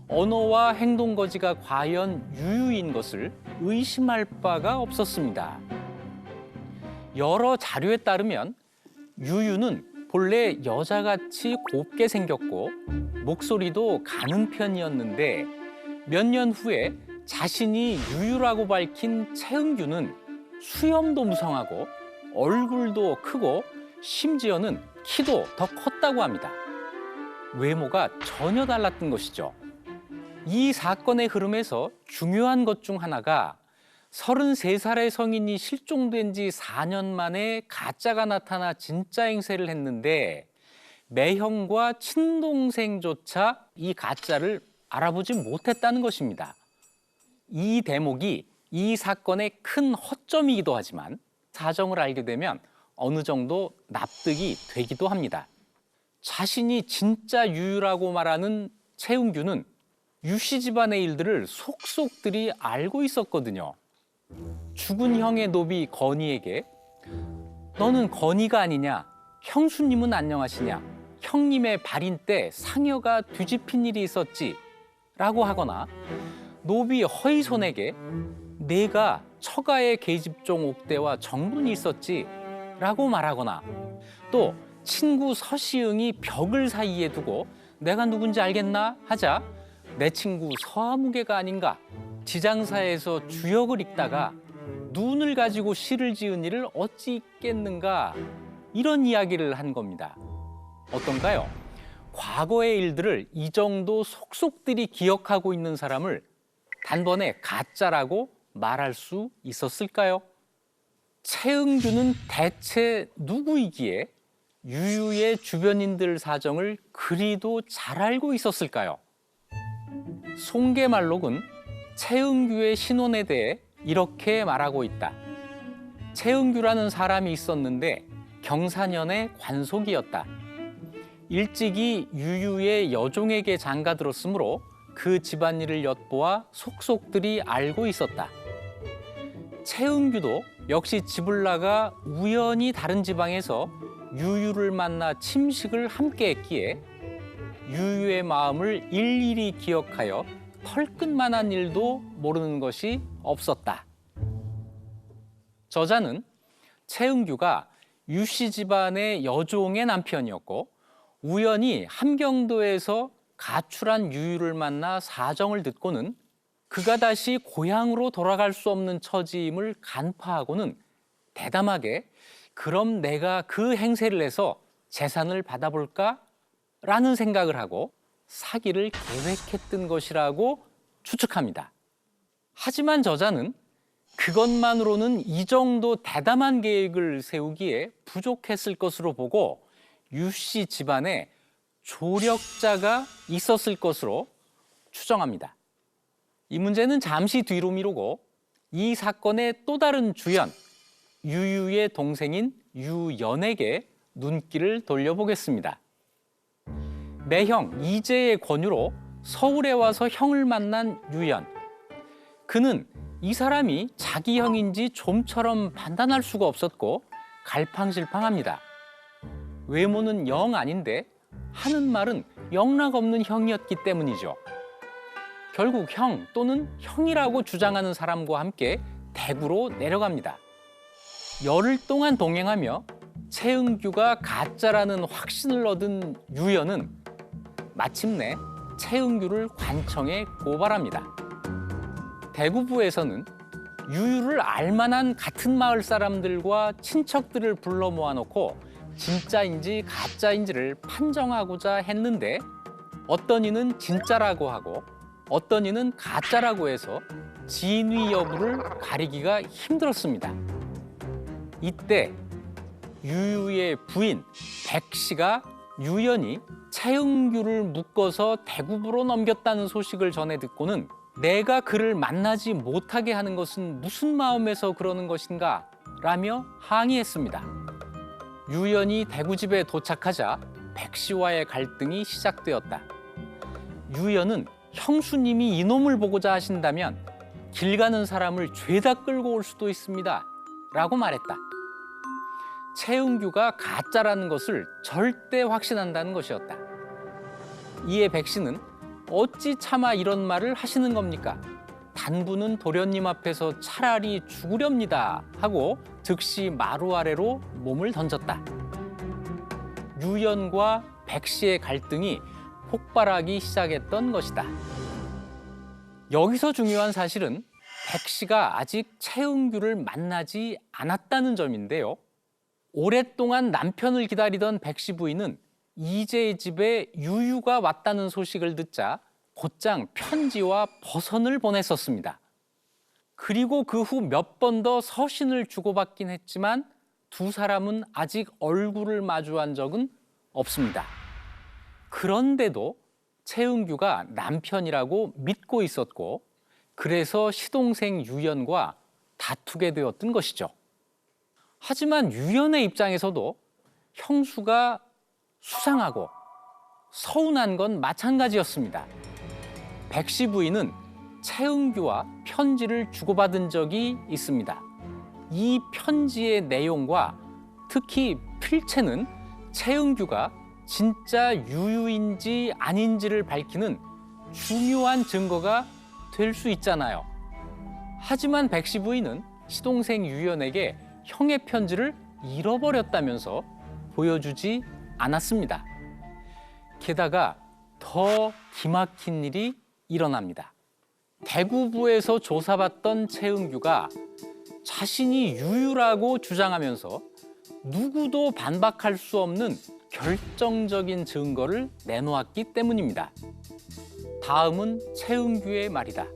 언어와 행동 거지가 과연 유유인 것을 의심할 바가 없었습니다. 여러 자료에 따르면 유유는 본래 여자같이 곱게 생겼고 목소리도 가는 편이었는데 몇 년 후에 자신이 유유라고 밝힌 채은규는 수염도 무성하고 얼굴도 크고 심지어는 키도 더 컸다고 합니다. 외모가 전혀 달랐던 것이죠. 이 사건의 흐름에서 중요한 것 중 하나가 33살의 성인이 실종된 지 4년 만에 가짜가 나타나 진짜 행세를 했는데 매형과 친동생조차 이 가짜를 알아보지 못했다는 것입니다. 이 대목이 이 사건의 큰 허점이기도 하지만 사정을 알게 되면 어느 정도 납득이 되기도 합니다. 자신이 진짜 유유라고 말하는 채은규는 유씨 집안의 일들을 속속들이 알고 있었거든요. 죽은 형의 노비 건이에게 너는 건이가 아니냐? 형수님은 안녕하시냐? 형님의 발인 때 상여가 뒤집힌 일이 있었지? 라고 하거나 노비 허이손에게 내가 처가의 계집종 옥대와 정분이 있었지? 라고 말하거나 또 친구 서시응이 벽을 사이에 두고 내가 누군지 알겠나? 하자 내 친구 서아무개가 아닌가? 지장사에서 주역을 읽다가 눈을 가지고 시를 지은 일을 어찌 있겠는가 이런 이야기를 한 겁니다. 어떤가요? 과거의 일들을 이 정도 속속들이 기억하고 있는 사람을 단번에 가짜라고 말할 수 있었을까요? 최응규는 대체 누구이기에 유유의 주변인들 사정을 그리도 잘 알고 있었을까요? 송계말록은 최응규의 신원에 대해 이렇게 말하고 있다. 최응규라는 사람이 있었는데 경사년의 관속이었다. 일찍이 유유의 여종에게 장가들었으므로 그 집안일을 엿보아 속속들이 알고 있었다. 최응규도 역시 집을 나가 우연히 다른 지방에서 유유를 만나 침식을 함께 했기에 유유의 마음을 일일이 기억하여 털끝만한 일도 모르는 것이 없었다. 저자는 최응규가 유씨 집안의 여종의 남편이었고 우연히 함경도에서 가출한 유유를 만나 사정을 듣고는 그가 다시 고향으로 돌아갈 수 없는 처지임을 간파하고는 대담하게 그럼 내가 그 행세를 해서 재산을 받아볼까? 라는 생각을 하고 사기를 계획했던 것이라고 추측합니다. 하지만 저자는 그것만으로는 이 정도 대담한 계획을 세우기에 부족했을 것으로 보고 유씨 집안에 조력자가 있었을 것으로 추정합니다. 이 문제는 잠시 뒤로 미루고 이 사건의 또 다른 주연, 유유의 동생인 유연에게 눈길을 돌려보겠습니다. 매형 이재의 권유로 서울에 와서 형을 만난 유연. 그는 이 사람이 자기 형인지 좀처럼 판단할 수가 없었고 갈팡질팡합니다. 외모는 영 아닌데 하는 말은 영락없는 형이었기 때문이죠. 결국 형 또는 형이라고 주장하는 사람과 함께 대구로 내려갑니다. 열흘 동안 동행하며 최응규가 가짜라는 확신을 얻은 유연은 마침내 최응규를 관청에 고발합니다. 대구부에서는 유유를 알만한 같은 마을 사람들과 친척들을 불러 모아놓고 진짜인지 가짜인지를 판정하고자 했는데 어떤 이는 진짜라고 하고 어떤 이는 가짜라고 해서 진위 여부를 가리기가 힘들었습니다. 이때 유유의 부인 백 씨가 유연이 최응규를 묶어서 대구부로 넘겼다는 소식을 전해 듣고는 내가 그를 만나지 못하게 하는 것은 무슨 마음에서 그러는 것인가 라며 항의했습니다. 유연이 대구집에 도착하자 백 씨와의 갈등이 시작되었다. 유연은 형수님이 이놈을 보고자 하신다면 길 가는 사람을 죄다 끌고 올 수도 있습니다 라고 말했다. 최응규가 가짜라는 것을 절대 확신한다는 것이었다. 이에 백 씨는 어찌 차마 이런 말을 하시는 겁니까? 단부는 도련님 앞에서 차라리 죽으렵니다 하고 즉시 마루 아래로 몸을 던졌다. 유연과 백 씨의 갈등이 폭발하기 시작했던 것이다. 여기서 중요한 사실은 백 씨가 아직 최응규를 만나지 않았다는 점인데요. 오랫동안 남편을 기다리던 백 씨 부인은 이재의 집에 유유가 왔다는 소식을 듣자 곧장 편지와 버선을 보냈었습니다. 그리고 그 후 몇 번 더 서신을 주고받긴 했지만 두 사람은 아직 얼굴을 마주한 적은 없습니다. 그런데도 최응규가 남편이라고 믿고 있었고 그래서 시동생 유연과 다투게 되었던 것이죠. 하지만 유연의 입장에서도 형수가 수상하고 서운한 건 마찬가지였습니다. 백 씨 부인은 최응규와 편지를 주고받은 적이 있습니다. 이 편지의 내용과 특히 필체는 최응규가 진짜 유유인지 아닌지를 밝히는 중요한 증거가 될 수 있잖아요. 하지만 백 씨 부인은 시동생 유연에게 형의 편지를 잃어버렸다면서 보여주지 않았습니다. 게다가 더 기막힌 일이 일어납니다. 대구부에서 조사받던 최은규가 자신이 유유라고 주장하면서 누구도 반박할 수 없는 결정적인 증거를 내놓았기 때문입니다. 다음은 최은규의 말이다.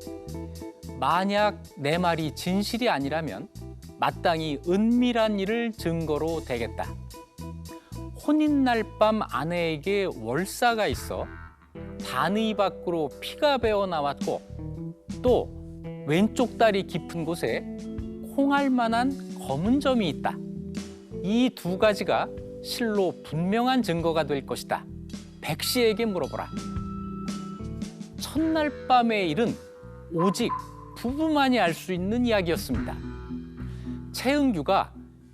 만약 내 말이 진실이 아니라면 마땅히 은밀한 일을 증거로 대겠다. 혼인날 밤 아내에게 월사가 있어 단의 밖으로 피가 배어 나왔고 또 왼쪽 다리 깊은 곳에 콩알만한 검은 점이 있다. 이 두 가지가 실로 분명한 증거가 될 것이다. 백 씨에게 물어보라. 첫날 밤의 일은 오직 부부만이 알 수 있는 이야기였습니다. 최은규가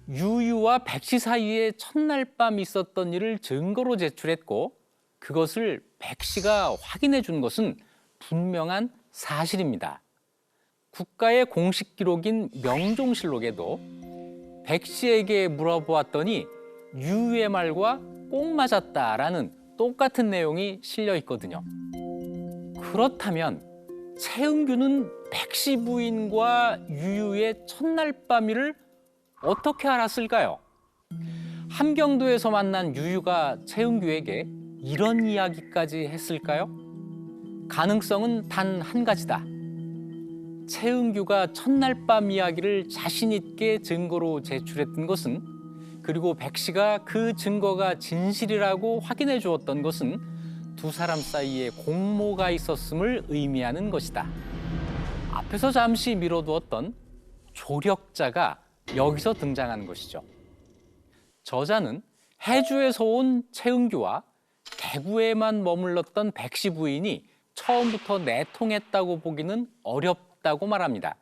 유유와 백 씨 사이에 첫날 밤 있었던 일을 증거로 제출했고 그것을 백 씨가 확인해 준 것은 분명한 사실입니다. 국가의 공식 기록인 명종실록에도 백 씨에게 물어보았더니 유유의 말과 꼭 맞았다라는 똑같은 내용이 실려 있거든요. 그렇다면 최은규는 백 씨 부인과 유유의 첫날 밤 일을 어떻게 알았을까요? 함경도에서 만난 유유가 최은규에게 이런 이야기까지 했을까요? 가능성은 단 한 가지다. 최은규가 첫날 밤 이야기를 자신 있게 증거로 제출했던 것은 그리고 백 씨가 그 증거가 진실이라고 확인해 주었던 것은 두 사람 사이에 공모가 있었음을 의미하는 것이다. 앞에서 잠시 미뤄두었던 조력자가 여기서 등장하는 것이죠. 저자는 해주에서 온 최은규와 대구에만 머물렀던 백 씨 부인이 처음부터 내통했다고 보기는 어렵다고 말합니다.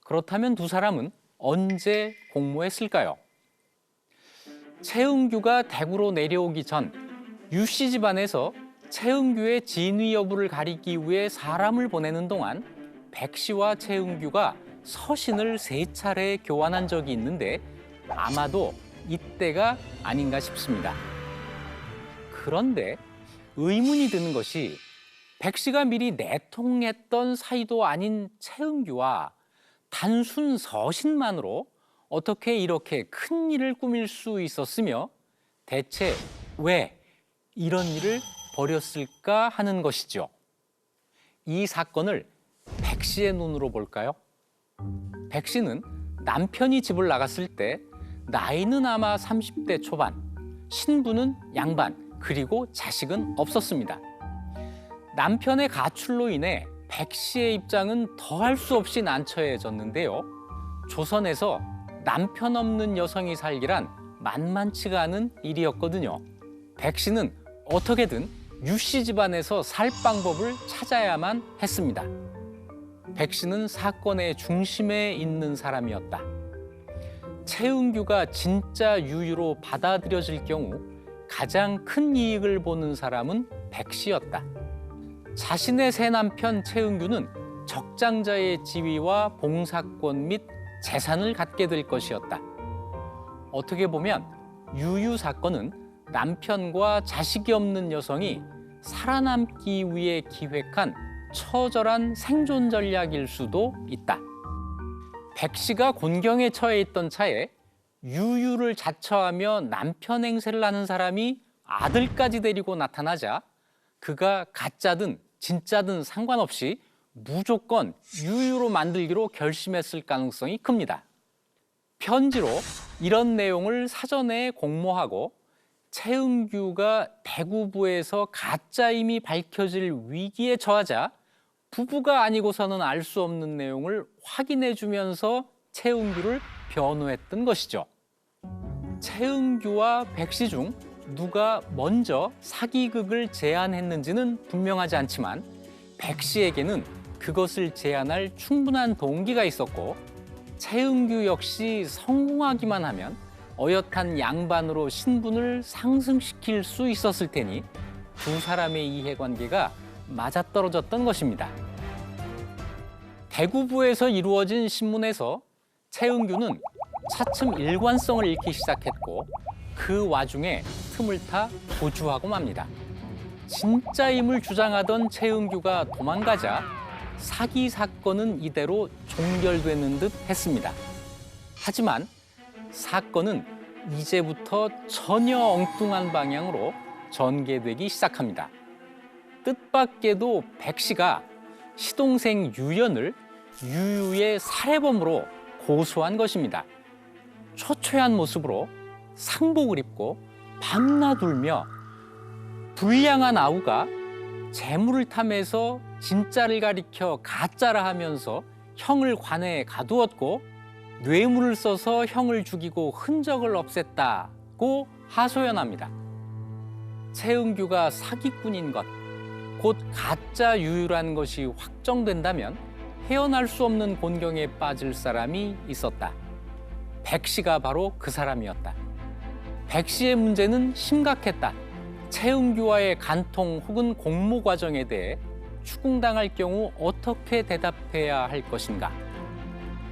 그렇다면 두 사람은 언제 공모했을까요? 최은규가 대구로 내려오기 전 유 씨 집안에서 최은규의 진위 여부를 가리기 위해 사람을 보내는 동안 백 씨와 최은규가 서신을 3차례 교환한 적이 있는데 아마도 이때가 아닌가 싶습니다. 그런데 의문이 드는 것이 백 씨가 미리 내통했던 사이도 아닌 최은규와 단순 서신만으로 어떻게 이렇게 큰 일을 꾸밀 수 있었으며 대체 왜 이런 일을 벌였을까 하는 것이죠. 이 사건을 백 씨의 눈으로 볼까요? 백 씨는 남편이 집을 나갔을 때 나이는 아마 30대 초반, 신부는 양반, 그리고 자식은 없었습니다. 남편의 가출로 인해 백 씨의 입장은 더할 수 없이 난처해졌는데요. 조선에서 남편 없는 여성이 살기란 만만치가 않은 일이었거든요. 백 씨는 어떻게든 유 씨 집안에서 살 방법을 찾아야만 했습니다. 백 씨는 사건의 중심에 있는 사람이었다. 최은규가 진짜 유유로 받아들여질 경우 가장 큰 이익을 보는 사람은 백 씨였다. 자신의 새 남편 최은규는 적장자의 지위와 봉사권 및 재산을 갖게 될 것이었다. 어떻게 보면 유유 사건은 남편과 자식이 없는 여성이 살아남기 위해 기획한 처절한 생존 전략일 수도 있다. 백 씨가 곤경에 처해 있던 차에 유유를 자처하며 남편 행세를 하는 사람이 아들까지 데리고 나타나자 그가 가짜든 진짜든 상관없이 무조건 유유로 만들기로 결심했을 가능성이 큽니다. 편지로 이런 내용을 사전에 공모하고 최은규가 대구부에서 가짜임이 밝혀질 위기에 처하자 부부가 아니고서는 알 수 없는 내용을 확인해 주면서 최은규를 변호했던 것이죠. 최은규와 백 씨 중 누가 먼저 사기극을 제안했는지는 분명하지 않지만 백 씨에게는 그것을 제안할 충분한 동기가 있었고 최은규 역시 성공하기만 하면 어엿한 양반으로 신분을 상승시킬 수 있었을 테니 두 사람의 이해관계가 맞아떨어졌던 것입니다. 대구부에서 이루어진 신문에서 최은규는 차츰 일관성을 잃기 시작했고 그 와중에 틈을 타 도주하고 맙니다. 진짜임을 주장하던 최은규가 도망가자 사기 사건은 이대로 종결되는 듯 했습니다. 하지만 사건은 이제부터 전혀 엉뚱한 방향으로 전개되기 시작합니다. 뜻밖에도 백 씨가 시동생 유연을 유유의 살해범으로 고소한 것입니다. 초췌한 모습으로 상복을 입고 밤낮 울며 불량한 아우가 재물을 탐해서 진짜를 가리켜 가짜라 하면서 형을 관에 가두었고 뇌물을 써서 형을 죽이고 흔적을 없앴다고 하소연합니다. 최은규가 사기꾼인 것, 곧 가짜 유유라는 것이 확정된다면 헤어날 수 없는 곤경에 빠질 사람이 있었다. 백 씨가 바로 그 사람이었다. 백 씨의 문제는 심각했다. 최은규와의 간통 혹은 공모 과정에 대해 추궁당할 경우 어떻게 대답해야 할 것인가?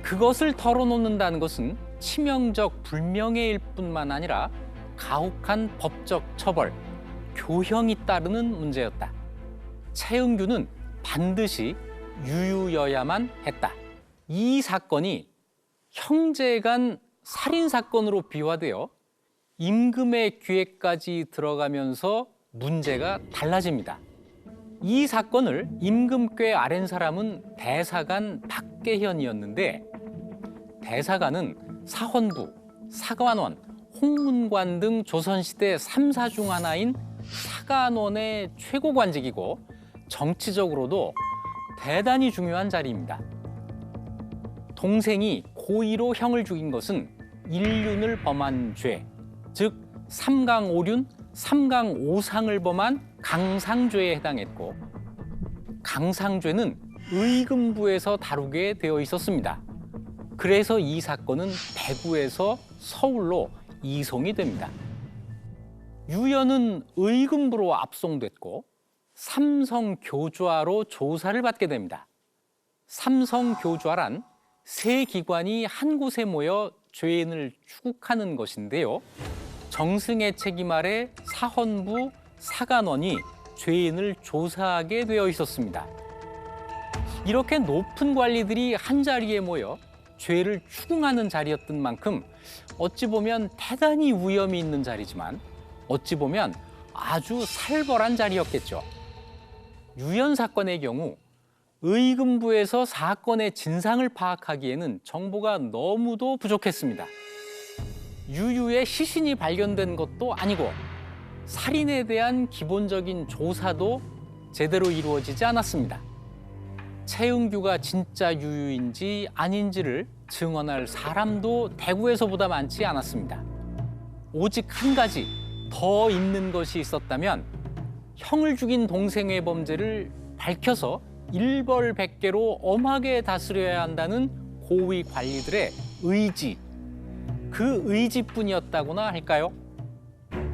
그것을 털어놓는다는 것은 치명적 불명예일 뿐만 아니라 가혹한 법적 처벌, 교형이 따르는 문제였다. 최은규는 반드시 유유여야만 했다. 이 사건이 형제간 살인 사건으로 비화되어 임금의 귀에까지 들어가면서 문제가 달라집니다. 이 사건을 임금께 아랜 사람은 대사관 박계현이었는데 대사관은 사헌부, 사관원, 홍문관 등 조선시대 3사 중 하나인 사관원의 최고관직이고 정치적으로도 대단히 중요한 자리입니다. 동생이 고의로 형을 죽인 것은 일륜을 범한 죄, 즉 삼강오륜, 삼강오상을 범한 강상죄에 해당했고 강상죄는 의금부에서 다루게 되어 있었습니다. 그래서 이 사건은 대구에서 서울로 이송이 됩니다. 유연은 의금부로 압송됐고 삼성교좌로 조사를 받게 됩니다. 삼성교좌란 세 기관이 한 곳에 모여 죄인을 추국하는 것인데요. 정승의 책임 아래 사헌부, 사관원이 죄인을 조사하게 되어 있었습니다. 이렇게 높은 관리들이 한자리에 모여 죄를 추궁하는 자리였던 만큼 어찌 보면 대단히 위험이 있는 자리지만 어찌 보면 아주 살벌한 자리였겠죠. 유연 사건의 경우 의금부에서 사건의 진상을 파악하기에는 정보가 너무도 부족했습니다. 유유의 시신이 발견된 것도 아니고 살인에 대한 기본적인 조사도 제대로 이루어지지 않았습니다. 최은규가 진짜 유유인지 아닌지를 증언할 사람도 대구에서보다 많지 않았습니다. 오직 한 가지 더 있는 것이 있었다면 형을 죽인 동생의 범죄를 밝혀서 일벌백계로 엄하게 다스려야 한다는 고위 관리들의 의지, 그 의지뿐이었다고나 할까요?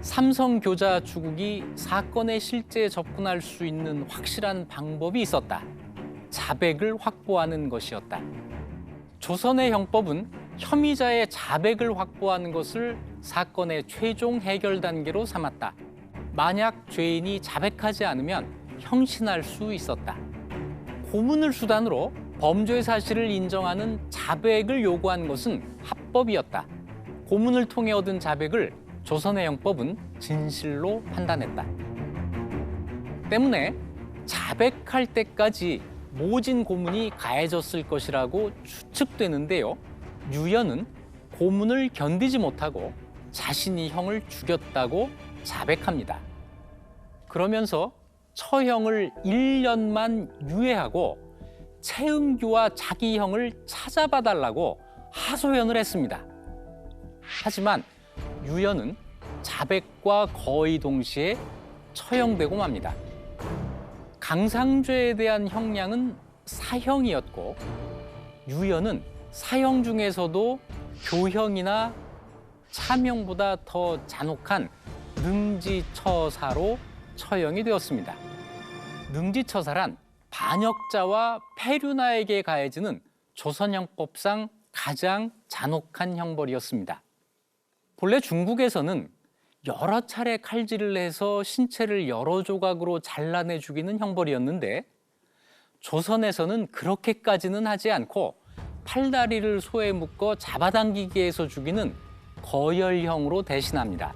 삼성교자 추국이 사건에 실제 접근할 수 있는 확실한 방법이 있었다. 자백을 확보하는 것이었다. 조선의 형법은 혐의자의 자백을 확보하는 것을 사건의 최종 해결 단계로 삼았다. 만약 죄인이 자백하지 않으면 형신할 수 있었다. 고문을 수단으로 범죄 사실을 인정하는 자백을 요구한 것은 합법이었다. 고문을 통해 얻은 자백을 조선의 형법은 진실로 판단했다. 때문에 자백할 때까지 모진 고문이 가해졌을 것이라고 추측되는데요. 유연은 고문을 견디지 못하고 자신이 형을 죽였다고 자백합니다. 그러면서 처형을 1년만 유예하고 최은규와 자기 형을 찾아봐 달라고 하소연을 했습니다. 하지만 유연은 자백과 거의 동시에 처형되고 맙니다. 강상죄에 대한 형량은 사형이었고 유연은 사형 중에서도 교형이나 참형보다 더 잔혹한 능지처사로 처형이 되었습니다. 능지처사란 반역자와 폐륜아에게 가해지는 조선형법상 가장 잔혹한 형벌이었습니다. 본래 중국에서는 여러 차례 칼질을 해서 신체를 여러 조각으로 잘라내 죽이는 형벌이었는데 조선에서는 그렇게까지는 하지 않고 팔다리를 소에 묶어 잡아당기기 해서 죽이는 거열형으로 대신합니다.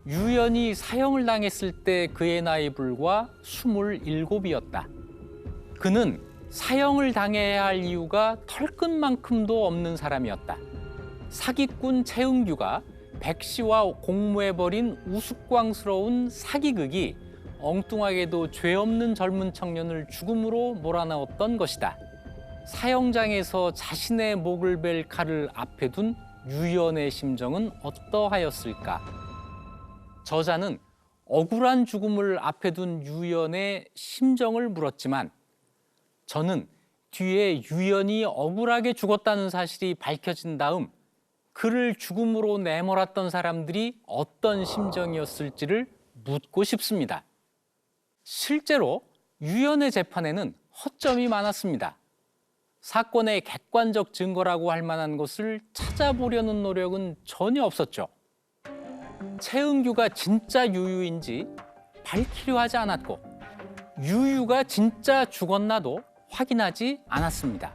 유연이 사형을 당했을 때 그의 나이 불과 27이었다. 그는 사형을 당해야 할 이유가 털끝만큼도 없는 사람이었다. 사기꾼 최은규가 백씨와 공모해버린 우스꽝스러운 사기극이 엉뚱하게도 죄 없는 젊은 청년을 죽음으로 몰아넣었던 것이다. 사형장에서 자신의 목을 벨 칼을 앞에 둔 유연의 심정은 어떠하였을까? 저자는 억울한 죽음을 앞에 둔 유연의 심정을 물었지만 저는 뒤에 유연이 억울하게 죽었다는 사실이 밝혀진 다음 그를 죽음으로 내몰았던 사람들이 어떤 심정이었을지를 묻고 싶습니다. 실제로 유연의 재판에는 허점이 많았습니다. 사건의 객관적 증거라고 할 만한 것을 찾아보려는 노력은 전혀 없었죠. 최은규가 진짜 유유인지 밝히려 하지 않았고 유유가 진짜 죽었나도 확인하지 않았습니다.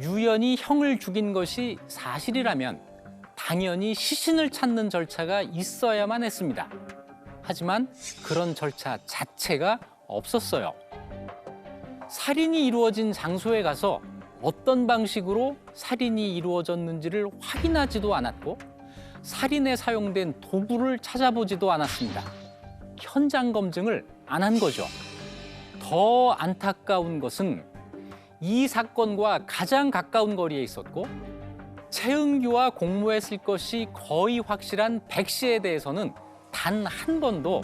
유연이 형을 죽인 것이 사실이라면 당연히 시신을 찾는 절차가 있어야만 했습니다. 하지만 그런 절차 자체가 없었어요. 살인이 이루어진 장소에 가서 어떤 방식으로 살인이 이루어졌는지를 확인하지도 않았고 살인에 사용된 도구를 찾아보지도 않았습니다. 현장 검증을 안 한 거죠. 더 안타까운 것은 이 사건과 가장 가까운 거리에 있었고 최은규와 공모했을 것이 거의 확실한 백씨에 대해서는 단 한 번도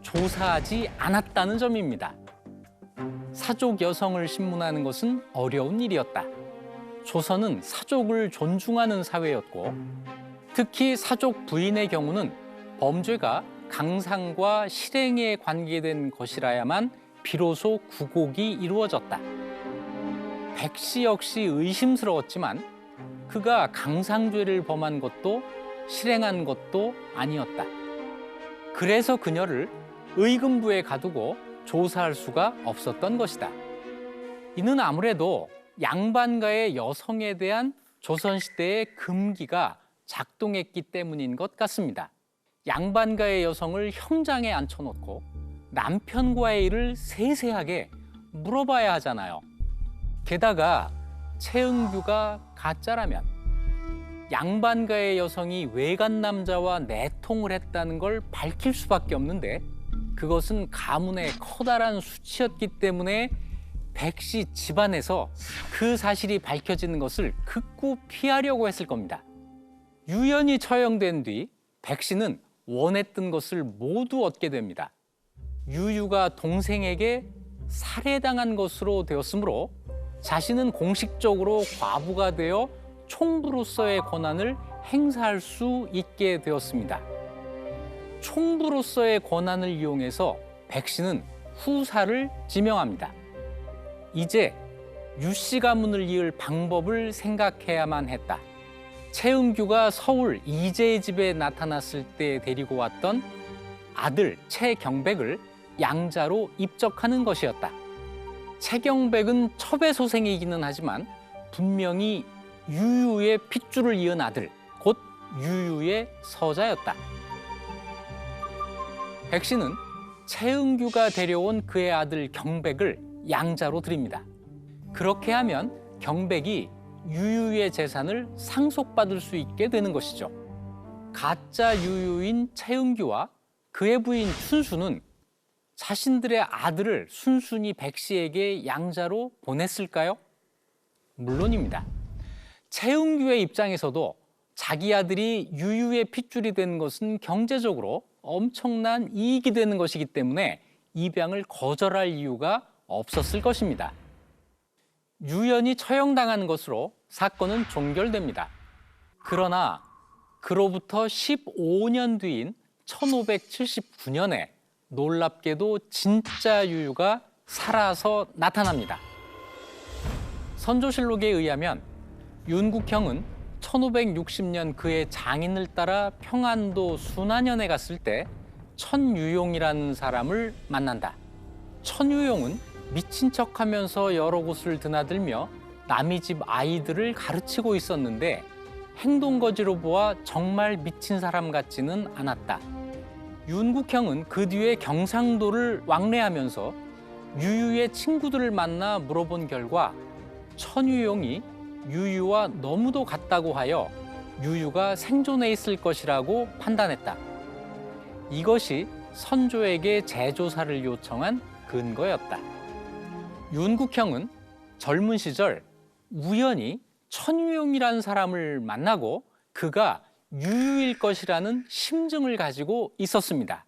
조사하지 않았다는 점입니다. 사족 여성을 신문하는 것은 어려운 일이었다. 조선은 사족을 존중하는 사회였고 특히 사족 부인의 경우는 범죄가 강상과 실행에 관계된 것이라야만 비로소 구곡이 이루어졌다. 백씨 역시 의심스러웠지만 그가 강상죄를 범한 것도 실행한 것도 아니었다. 그래서 그녀를 의금부에 가두고 조사할 수가 없었던 것이다. 이는 아무래도 양반가의 여성에 대한 조선시대의 금기가 작동했기 때문인 것 같습니다. 양반가의 여성을 형장에 앉혀놓고 남편과의 일을 세세하게 물어봐야 하잖아요. 게다가 최은규가 가짜라면 양반가의 여성이 외간 남자와 내통을 했다는 걸 밝힐 수밖에 없는데 그것은 가문의 커다란 수치였기 때문에 백씨 집안에서 그 사실이 밝혀지는 것을 극구 피하려고 했을 겁니다. 유연이 처형된 뒤 백씨는 원했던 것을 모두 얻게 됩니다. 유유가 동생에게 살해당한 것으로 되었으므로 자신은 공식적으로 과부가 되어 총부로서의 권한을 행사할 수 있게 되었습니다. 총부로서의 권한을 이용해서 백씨는 후사를 지명합니다. 이제 유씨 가문을 이을 방법을 생각해야만 했다. 최은규가 서울 이재의 집에 나타났을 때 데리고 왔던 아들 최경백을 양자로 입적하는 것이었다. 최경백은 첩외소생이기는 하지만 분명히 유유의 핏줄을 이은 아들, 곧 유유의 서자였다. 백씨는 최은규가 데려온 그의 아들 경백을 양자로 드립니다. 그렇게 하면 경백이 유유의 재산을 상속받을 수 있게 되는 것이죠. 가짜 유유인 최은규와 그의 부인 춘수는 자신들의 아들을 순순히 백씨에게 양자로 보냈을까요? 물론입니다. 최은규의 입장에서도 자기 아들이 유유의 핏줄이 되는 것은 경제적으로 엄청난 이익이 되는 것이기 때문에 입양을 거절할 이유가 없었을 것입니다. 유연이 처형당한 것으로 사건은 종결됩니다. 그러나 그로부터 15년 뒤인 1579년에 놀랍게도 진짜 유유가 살아서 나타납니다. 선조실록에 의하면 윤국형은 1560년 그의 장인을 따라 평안도 순안현에 갔을 때 천유용이라는 사람을 만난다. 천유용은 미친 척하면서 여러 곳을 드나들며 남의 집 아이들을 가르치고 있었는데 행동거지로 보아 정말 미친 사람 같지는 않았다. 윤국형은 그 뒤에 경상도를 왕래하면서 유유의 친구들을 만나 물어본 결과 천유용이 유유와 너무도 같다고 하여 유유가 생존해 있을 것이라고 판단했다. 이것이 선조에게 재조사를 요청한 근거였다. 윤국형은 젊은 시절 우연히 천유용이라는 사람을 만나고 그가 유유일 것이라는 심증을 가지고 있었습니다.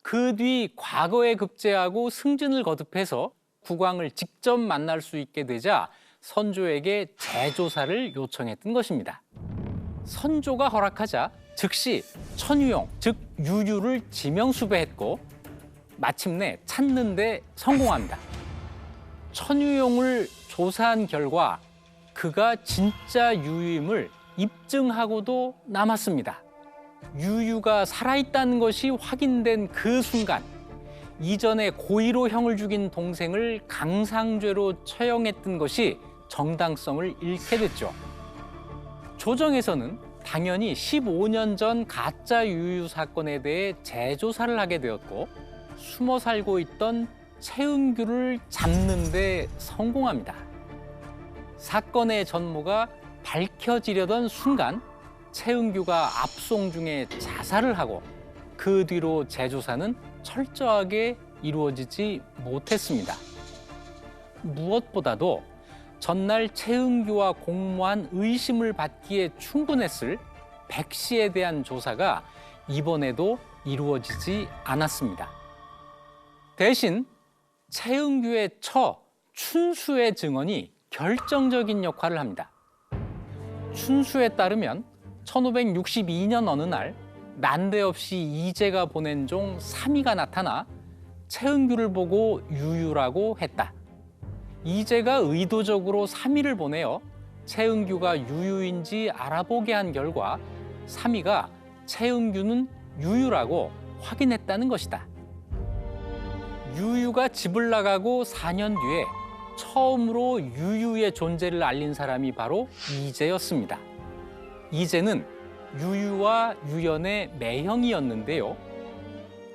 그 뒤 과거에 급제하고 승진을 거듭해서 국왕을 직접 만날 수 있게 되자 선조에게 재조사를 요청했던 것입니다. 선조가 허락하자 즉시 천유용, 즉 유유를 지명수배했고 마침내 찾는 데 성공합니다. 천유용을 조사한 결과 그가 진짜 유유임을 입증하고도 남았습니다. 유유가 살아있다는 것이 확인된 그 순간 이전에 고의로 형을 죽인 동생을 강상죄로 처형했던 것이 정당성을 잃게 됐죠. 조정에서는 당연히 15년 전 가짜 유유 사건에 대해 재조사를 하게 되었고 숨어 살고 있던 최은규를 잡는 데 성공합니다. 사건의 전모가 밝혀지려던 순간 최은규가 압송 중에 자살을 하고 그 뒤로 재조사는 철저하게 이루어지지 못했습니다. 무엇보다도 전날 최은규와 공모한 의심을 받기에 충분했을 백 씨에 대한 조사가 이번에도 이루어지지 않았습니다. 대신 최은규의 처 춘수의 증언이 결정적인 역할을 합니다. 춘수에 따르면 1562년 어느 날 난데없이 이재가 보낸 종 삼이가 나타나 최은규를 보고 유유라고 했다. 이재가 의도적으로 삼이를 보내어 최은규가 유유인지 알아보게 한 결과 삼이가 최은규는 유유라고 확인했다는 것이다. 유유가 집을 나가고 4년 뒤에 처음으로 유유의 존재를 알린 사람이 바로 이재였습니다. 이재는 유유와 유연의 매형이었는데요.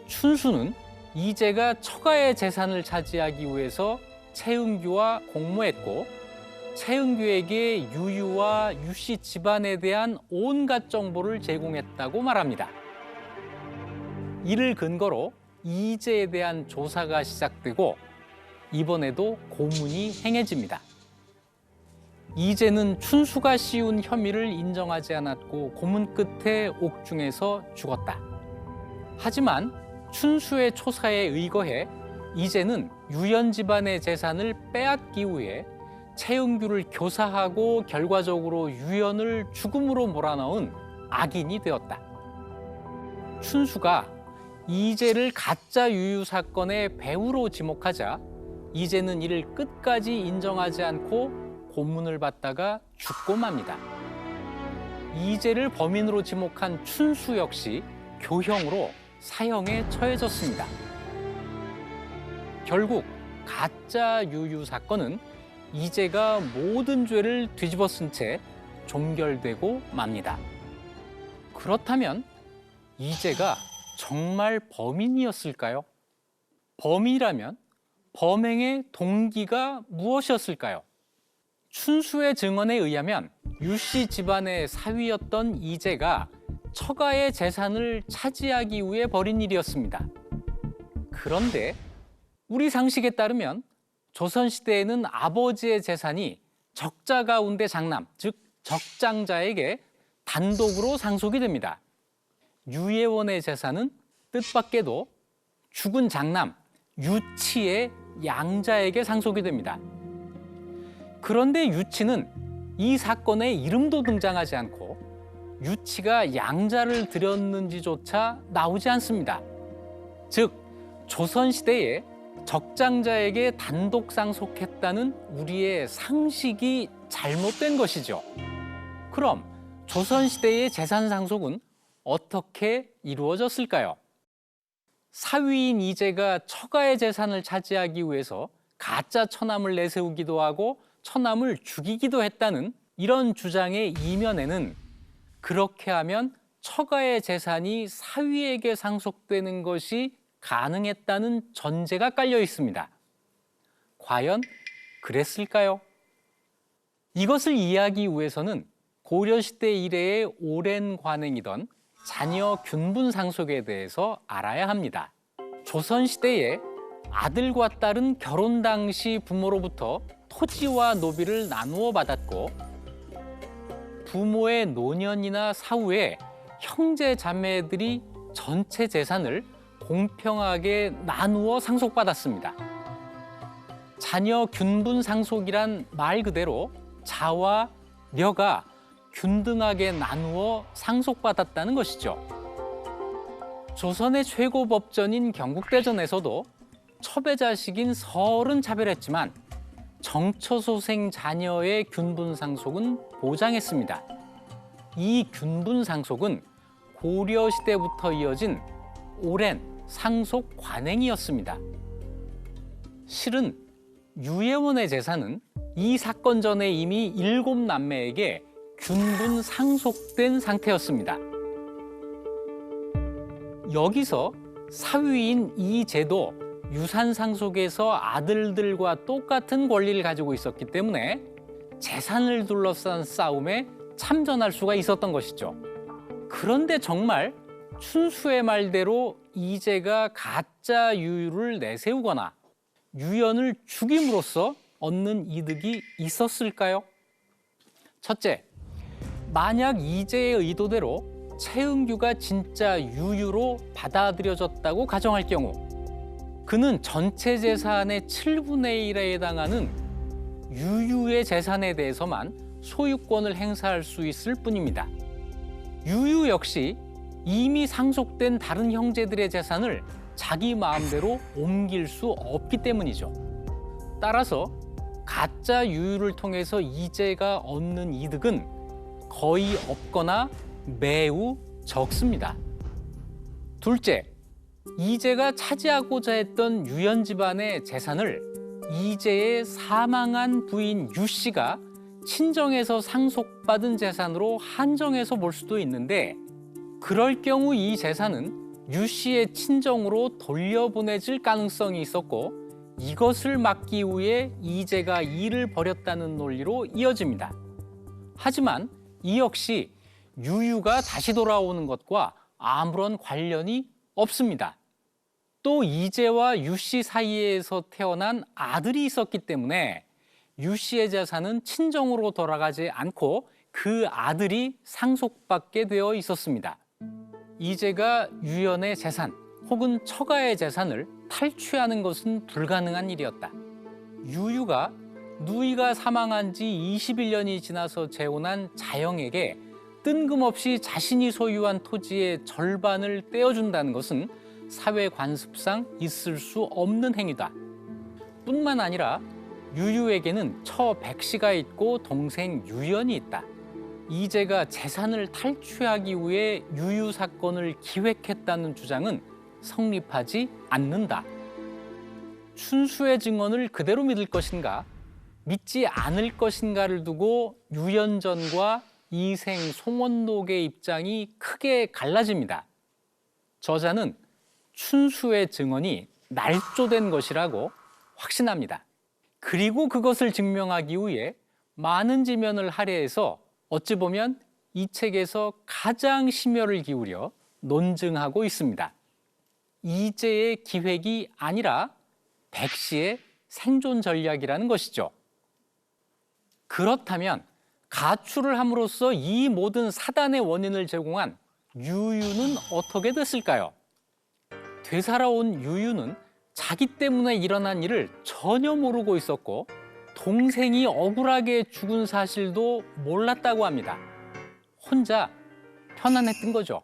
춘수는 이재가 처가의 재산을 차지하기 위해서 최은규와 공모했고 최은규에게 유유와 유씨 집안에 대한 온갖 정보를 제공했다고 말합니다. 이를 근거로 이재에 대한 조사가 시작되고 이번에도 고문이 행해집니다. 이재는 춘수가 씌운 혐의를 인정하지 않았고 고문 끝에 옥중에서 죽었다. 하지만 춘수의 초사에 의거해 이재는 유연 집안의 재산을 빼앗기 위해 최은규를 교사하고 결과적으로 유연을 죽음으로 몰아넣은 악인이 되었다. 춘수가 이재를 가짜 유유 사건의 배우로 지목하자 이재는 이를 끝까지 인정하지 않고 고문을 받다가 죽고 맙니다. 이재를 범인으로 지목한 춘수 역시 교형으로 사형에 처해졌습니다. 결국 가짜 유유 사건은 이재가 모든 죄를 뒤집어쓴 채 종결되고 맙니다. 그렇다면 이재가 정말 범인이었을까요? 범인이라면 범행의 동기가 무엇이었을까요? 춘수의 증언에 의하면 유씨 집안의 사위였던 이재가 처가의 재산을 차지하기 위해 벌인 일이었습니다. 그런데 우리 상식에 따르면 조선시대에는 아버지의 재산이 적자 가운데 장남, 즉 적장자에게 단독으로 상속이 됩니다. 유예원의 재산은 뜻밖에도 죽은 장남, 유치의 양자에게 상속이 됩니다. 그런데 유치는 이 사건에 이름도 등장하지 않고 유치가 양자를 들였는지조차 나오지 않습니다. 즉, 조선시대에 적장자에게 단독 상속했다는 우리의 상식이 잘못된 것이죠. 그럼 조선시대의 재산 상속은 어떻게 이루어졌을까요? 사위인 이제가 처가의 재산을 차지하기 위해서 가짜 처남을 내세우기도 하고 처남을 죽이기도 했다는 이런 주장의 이면에는 그렇게 하면 처가의 재산이 사위에게 상속되는 것이 가능했다는 전제가 깔려 있습니다. 과연 그랬을까요? 이것을 이해하기 위해서는 고려시대 이래의 오랜 관행이던 자녀 균분 상속에 대해서 알아야 합니다. 조선시대에 아들과 딸은 결혼 당시 부모로부터 토지와 노비를 나누어 받았고 부모의 노년이나 사후에 형제 자매들이 전체 재산을 공평하게 나누어 상속받았습니다. 자녀 균분 상속이란 말 그대로 자와 녀가 균등하게 나누어 상속받았다는 것이죠. 조선의 최고 법전인 경국대전에서도 첩의 자식인 설은 차별했지만 정처소생 자녀의 균분 상속은 보장했습니다. 이 균분 상속은 고려 시대부터 이어진 오랜 상속 관행이었습니다. 실은 유예원의 재산은 이 사건 전에 이미 7남매에게 균분 상속된 상태였습니다. 여기서 사위인 이제도 유산 상속에서 아들들과 똑같은 권리를 가지고 있었기 때문에 재산을 둘러싼 싸움에 참전할 수가 있었던 것이죠. 그런데 정말 춘수의 말대로 이제가 가짜 유유를 내세우거나 유연을 죽임으로써 얻는 이득이 있었을까요? 첫째, 만약 이제의 의도대로 최은규가 진짜 유유로 받아들여졌다고 가정할 경우 그는 전체 재산의 7분의 1에 해당하는 유유의 재산에 대해서만 소유권을 행사할 수 있을 뿐입니다. 유유 역시 이미 상속된 다른 형제들의 재산을 자기 마음대로 옮길 수 없기 때문이죠. 따라서 가짜 유유를 통해서 이제가 얻는 이득은 거의 없거나 매우 적습니다. 둘째, 이제가 차지하고자 했던 유연 집안의 재산을 이제의 사망한 부인 유 씨가 친정에서 상속받은 재산으로 한정해서 볼 수도 있는데 그럴 경우 이 재산은 유 씨의 친정으로 돌려보내질 가능성이 있었고 이것을 막기 위해 이제가 일을 벌였다는 논리로 이어집니다. 하지만 이 역시 유유가 다시 돌아오는 것과 아무런 관련이 없습니다. 또 이제와 유 씨 사이에서 태어난 아들이 있었기 때문에 유 씨의 재산은 친정으로 돌아가지 않고 그 아들이 상속받게 되어 있었습니다. 이제가 유연의 재산 혹은 처가의 재산을 탈취하는 것은 불가능한 일이었다. 유유가 누이가 사망한 지 21년이 지나서 재혼한 자영에게 뜬금없이 자신이 소유한 토지의 절반을 떼어준다는 것은 사회 관습상 있을 수 없는 행위다. 뿐만 아니라 유유에게는 처 백씨가 있고 동생 유연이 있다. 이제가 재산을 탈취하기 위해 유유 사건을 기획했다는 주장은 성립하지 않는다. 춘수의 증언을 그대로 믿을 것인가, 믿지 않을 것인가를 두고 유연전과 이생 송원록의 입장이 크게 갈라집니다. 저자는 춘수의 증언이 날조된 것이라고 확신합니다. 그리고 그것을 증명하기 위해 많은 지면을 할애해서 어찌 보면 이 책에서 가장 심혈을 기울여 논증하고 있습니다. 이제의 기획이 아니라 백씨의 생존 전략이라는 것이죠. 그렇다면 가출을 함으로써 이 모든 사단의 원인을 제공한 유유는 어떻게 됐을까요? 되살아온 유유는 자기 때문에 일어난 일을 전혀 모르고 있었고 동생이 억울하게 죽은 사실도 몰랐다고 합니다. 혼자 편안했던 거죠.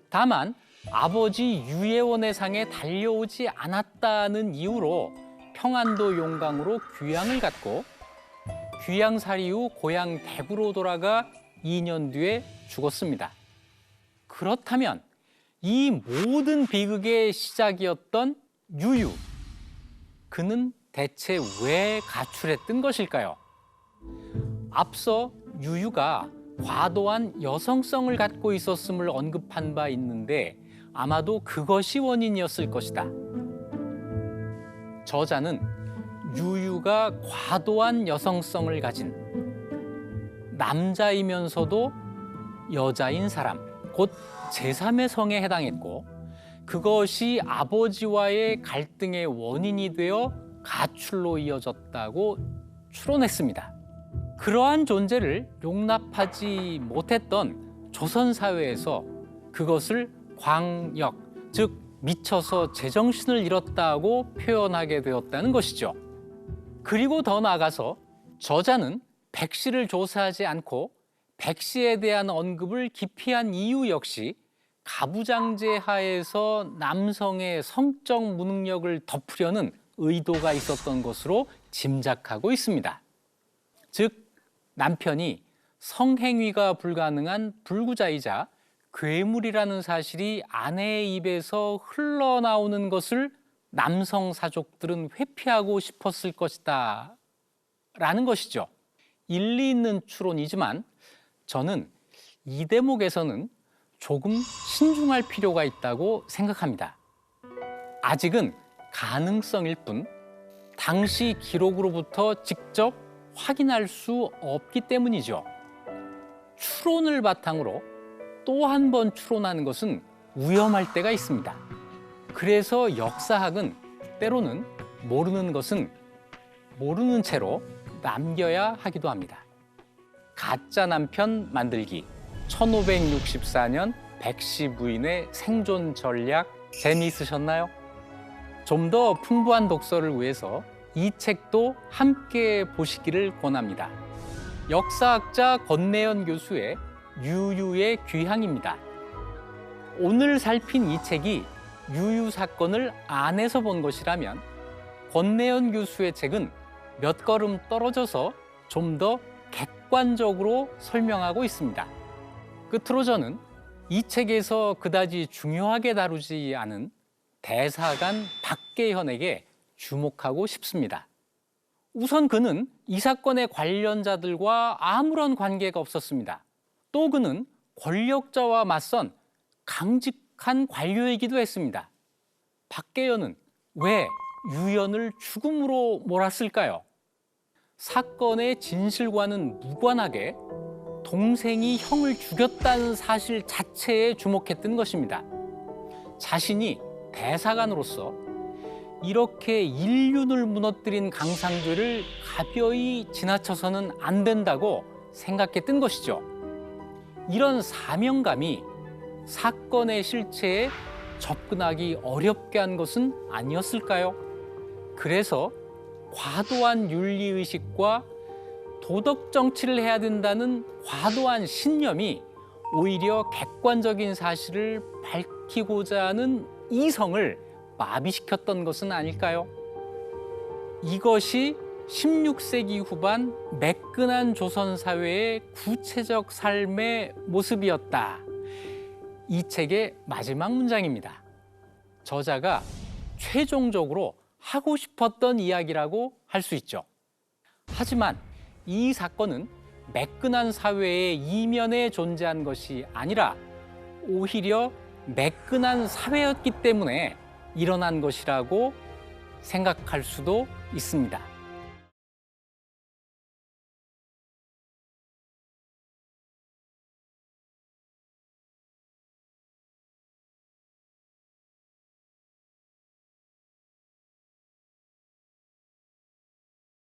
다만 아버지 유예원의 상에 달려오지 않았다는 이유로 평안도 용강으로 귀양을 갔고 귀양살이 후 고향 대구로 돌아가 2년 뒤에 죽었습니다. 그렇다면 이 모든 비극의 시작이었던 유유. 그는 대체 왜 가출했던 것일까요? 앞서 유유가 과도한 여성성을 갖고 있었음을 언급한 바 있는데 아마도 그것이 원인이었을 것이다. 저자는 유유가 과도한 여성성을 가진 남자이면서도 여자인 사람, 곧 제3의 성에 해당했고 그것이 아버지와의 갈등의 원인이 되어 가출로 이어졌다고 추론했습니다. 그러한 존재를 용납하지 못했던 조선 사회에서 그것을 광역, 즉 미쳐서 제정신을 잃었다고 표현하게 되었다는 것이죠. 그리고 더 나아가서 저자는 백 씨를 조사하지 않고 백 씨에 대한 언급을 기피한 이유 역시 가부장제 하에서 남성의 성적 무능력을 덮으려는 의도가 있었던 것으로 짐작하고 있습니다. 즉 남편이 성행위가 불가능한 불구자이자 괴물이라는 사실이 아내의 입에서 흘러나오는 것을 남성 사족들은 회피하고 싶었을 것이다 라는 것이죠. 일리 있는 추론이지만 저는 이 대목에서는 조금 신중할 필요가 있다고 생각합니다. 아직은 가능성일 뿐 당시 기록으로부터 직접 확인할 수 없기 때문이죠. 추론을 바탕으로 또 한 번 추론하는 것은 위험할 때가 있습니다. 그래서 역사학은 때로는 모르는 것은 모르는 채로 남겨야 하기도 합니다. 가짜 남편 만들기 1564년 백씨 부인의 생존 전략 재미있으셨나요? 좀 더 풍부한 독서를 위해서 이 책도 함께 보시기를 권합니다. 역사학자 권내연 교수의 유유의 귀향입니다. 오늘 살핀 이 책이 유유 사건을 안에서 본 것이라면 권내연 교수의 책은 몇 걸음 떨어져서 좀 더 객관적으로 설명하고 있습니다. 끝으로 저는 이 책에서 그다지 중요하게 다루지 않은 대사관 박계현에게 주목하고 싶습니다. 우선 그는 이 사건의 관련자들과 아무런 관계가 없었습니다. 또 그는 권력자와 맞선 강직한 관료이기도 했습니다. 박계현은 왜 유연을 죽음으로 몰았을까요? 사건의 진실과는 무관하게 동생이 형을 죽였다는 사실 자체에 주목했던 것입니다. 자신이 대사관으로서 이렇게 인륜을 무너뜨린 강상죄를 가벼이 지나쳐서는 안 된다고 생각했던 것이죠. 이런 사명감이 사건의 실체에 접근하기 어렵게 한 것은 아니었을까요? 그래서 과도한 윤리의식과 도덕 정치를 해야 된다는 과도한 신념이 오히려 객관적인 사실을 밝히고자 하는 이성을 마비시켰던 것은 아닐까요? 이것이 16세기 후반 매끈한 조선 사회의 구체적 삶의 모습이었다. 이 책의 마지막 문장입니다. 저자가 최종적으로 하고 싶었던 이야기라고 할 수 있죠. 하지만 이 사건은 매끈한 사회의 이면에 존재한 것이 아니라 오히려 매끈한 사회였기 때문에 일어난 것이라고 생각할 수도 있습니다.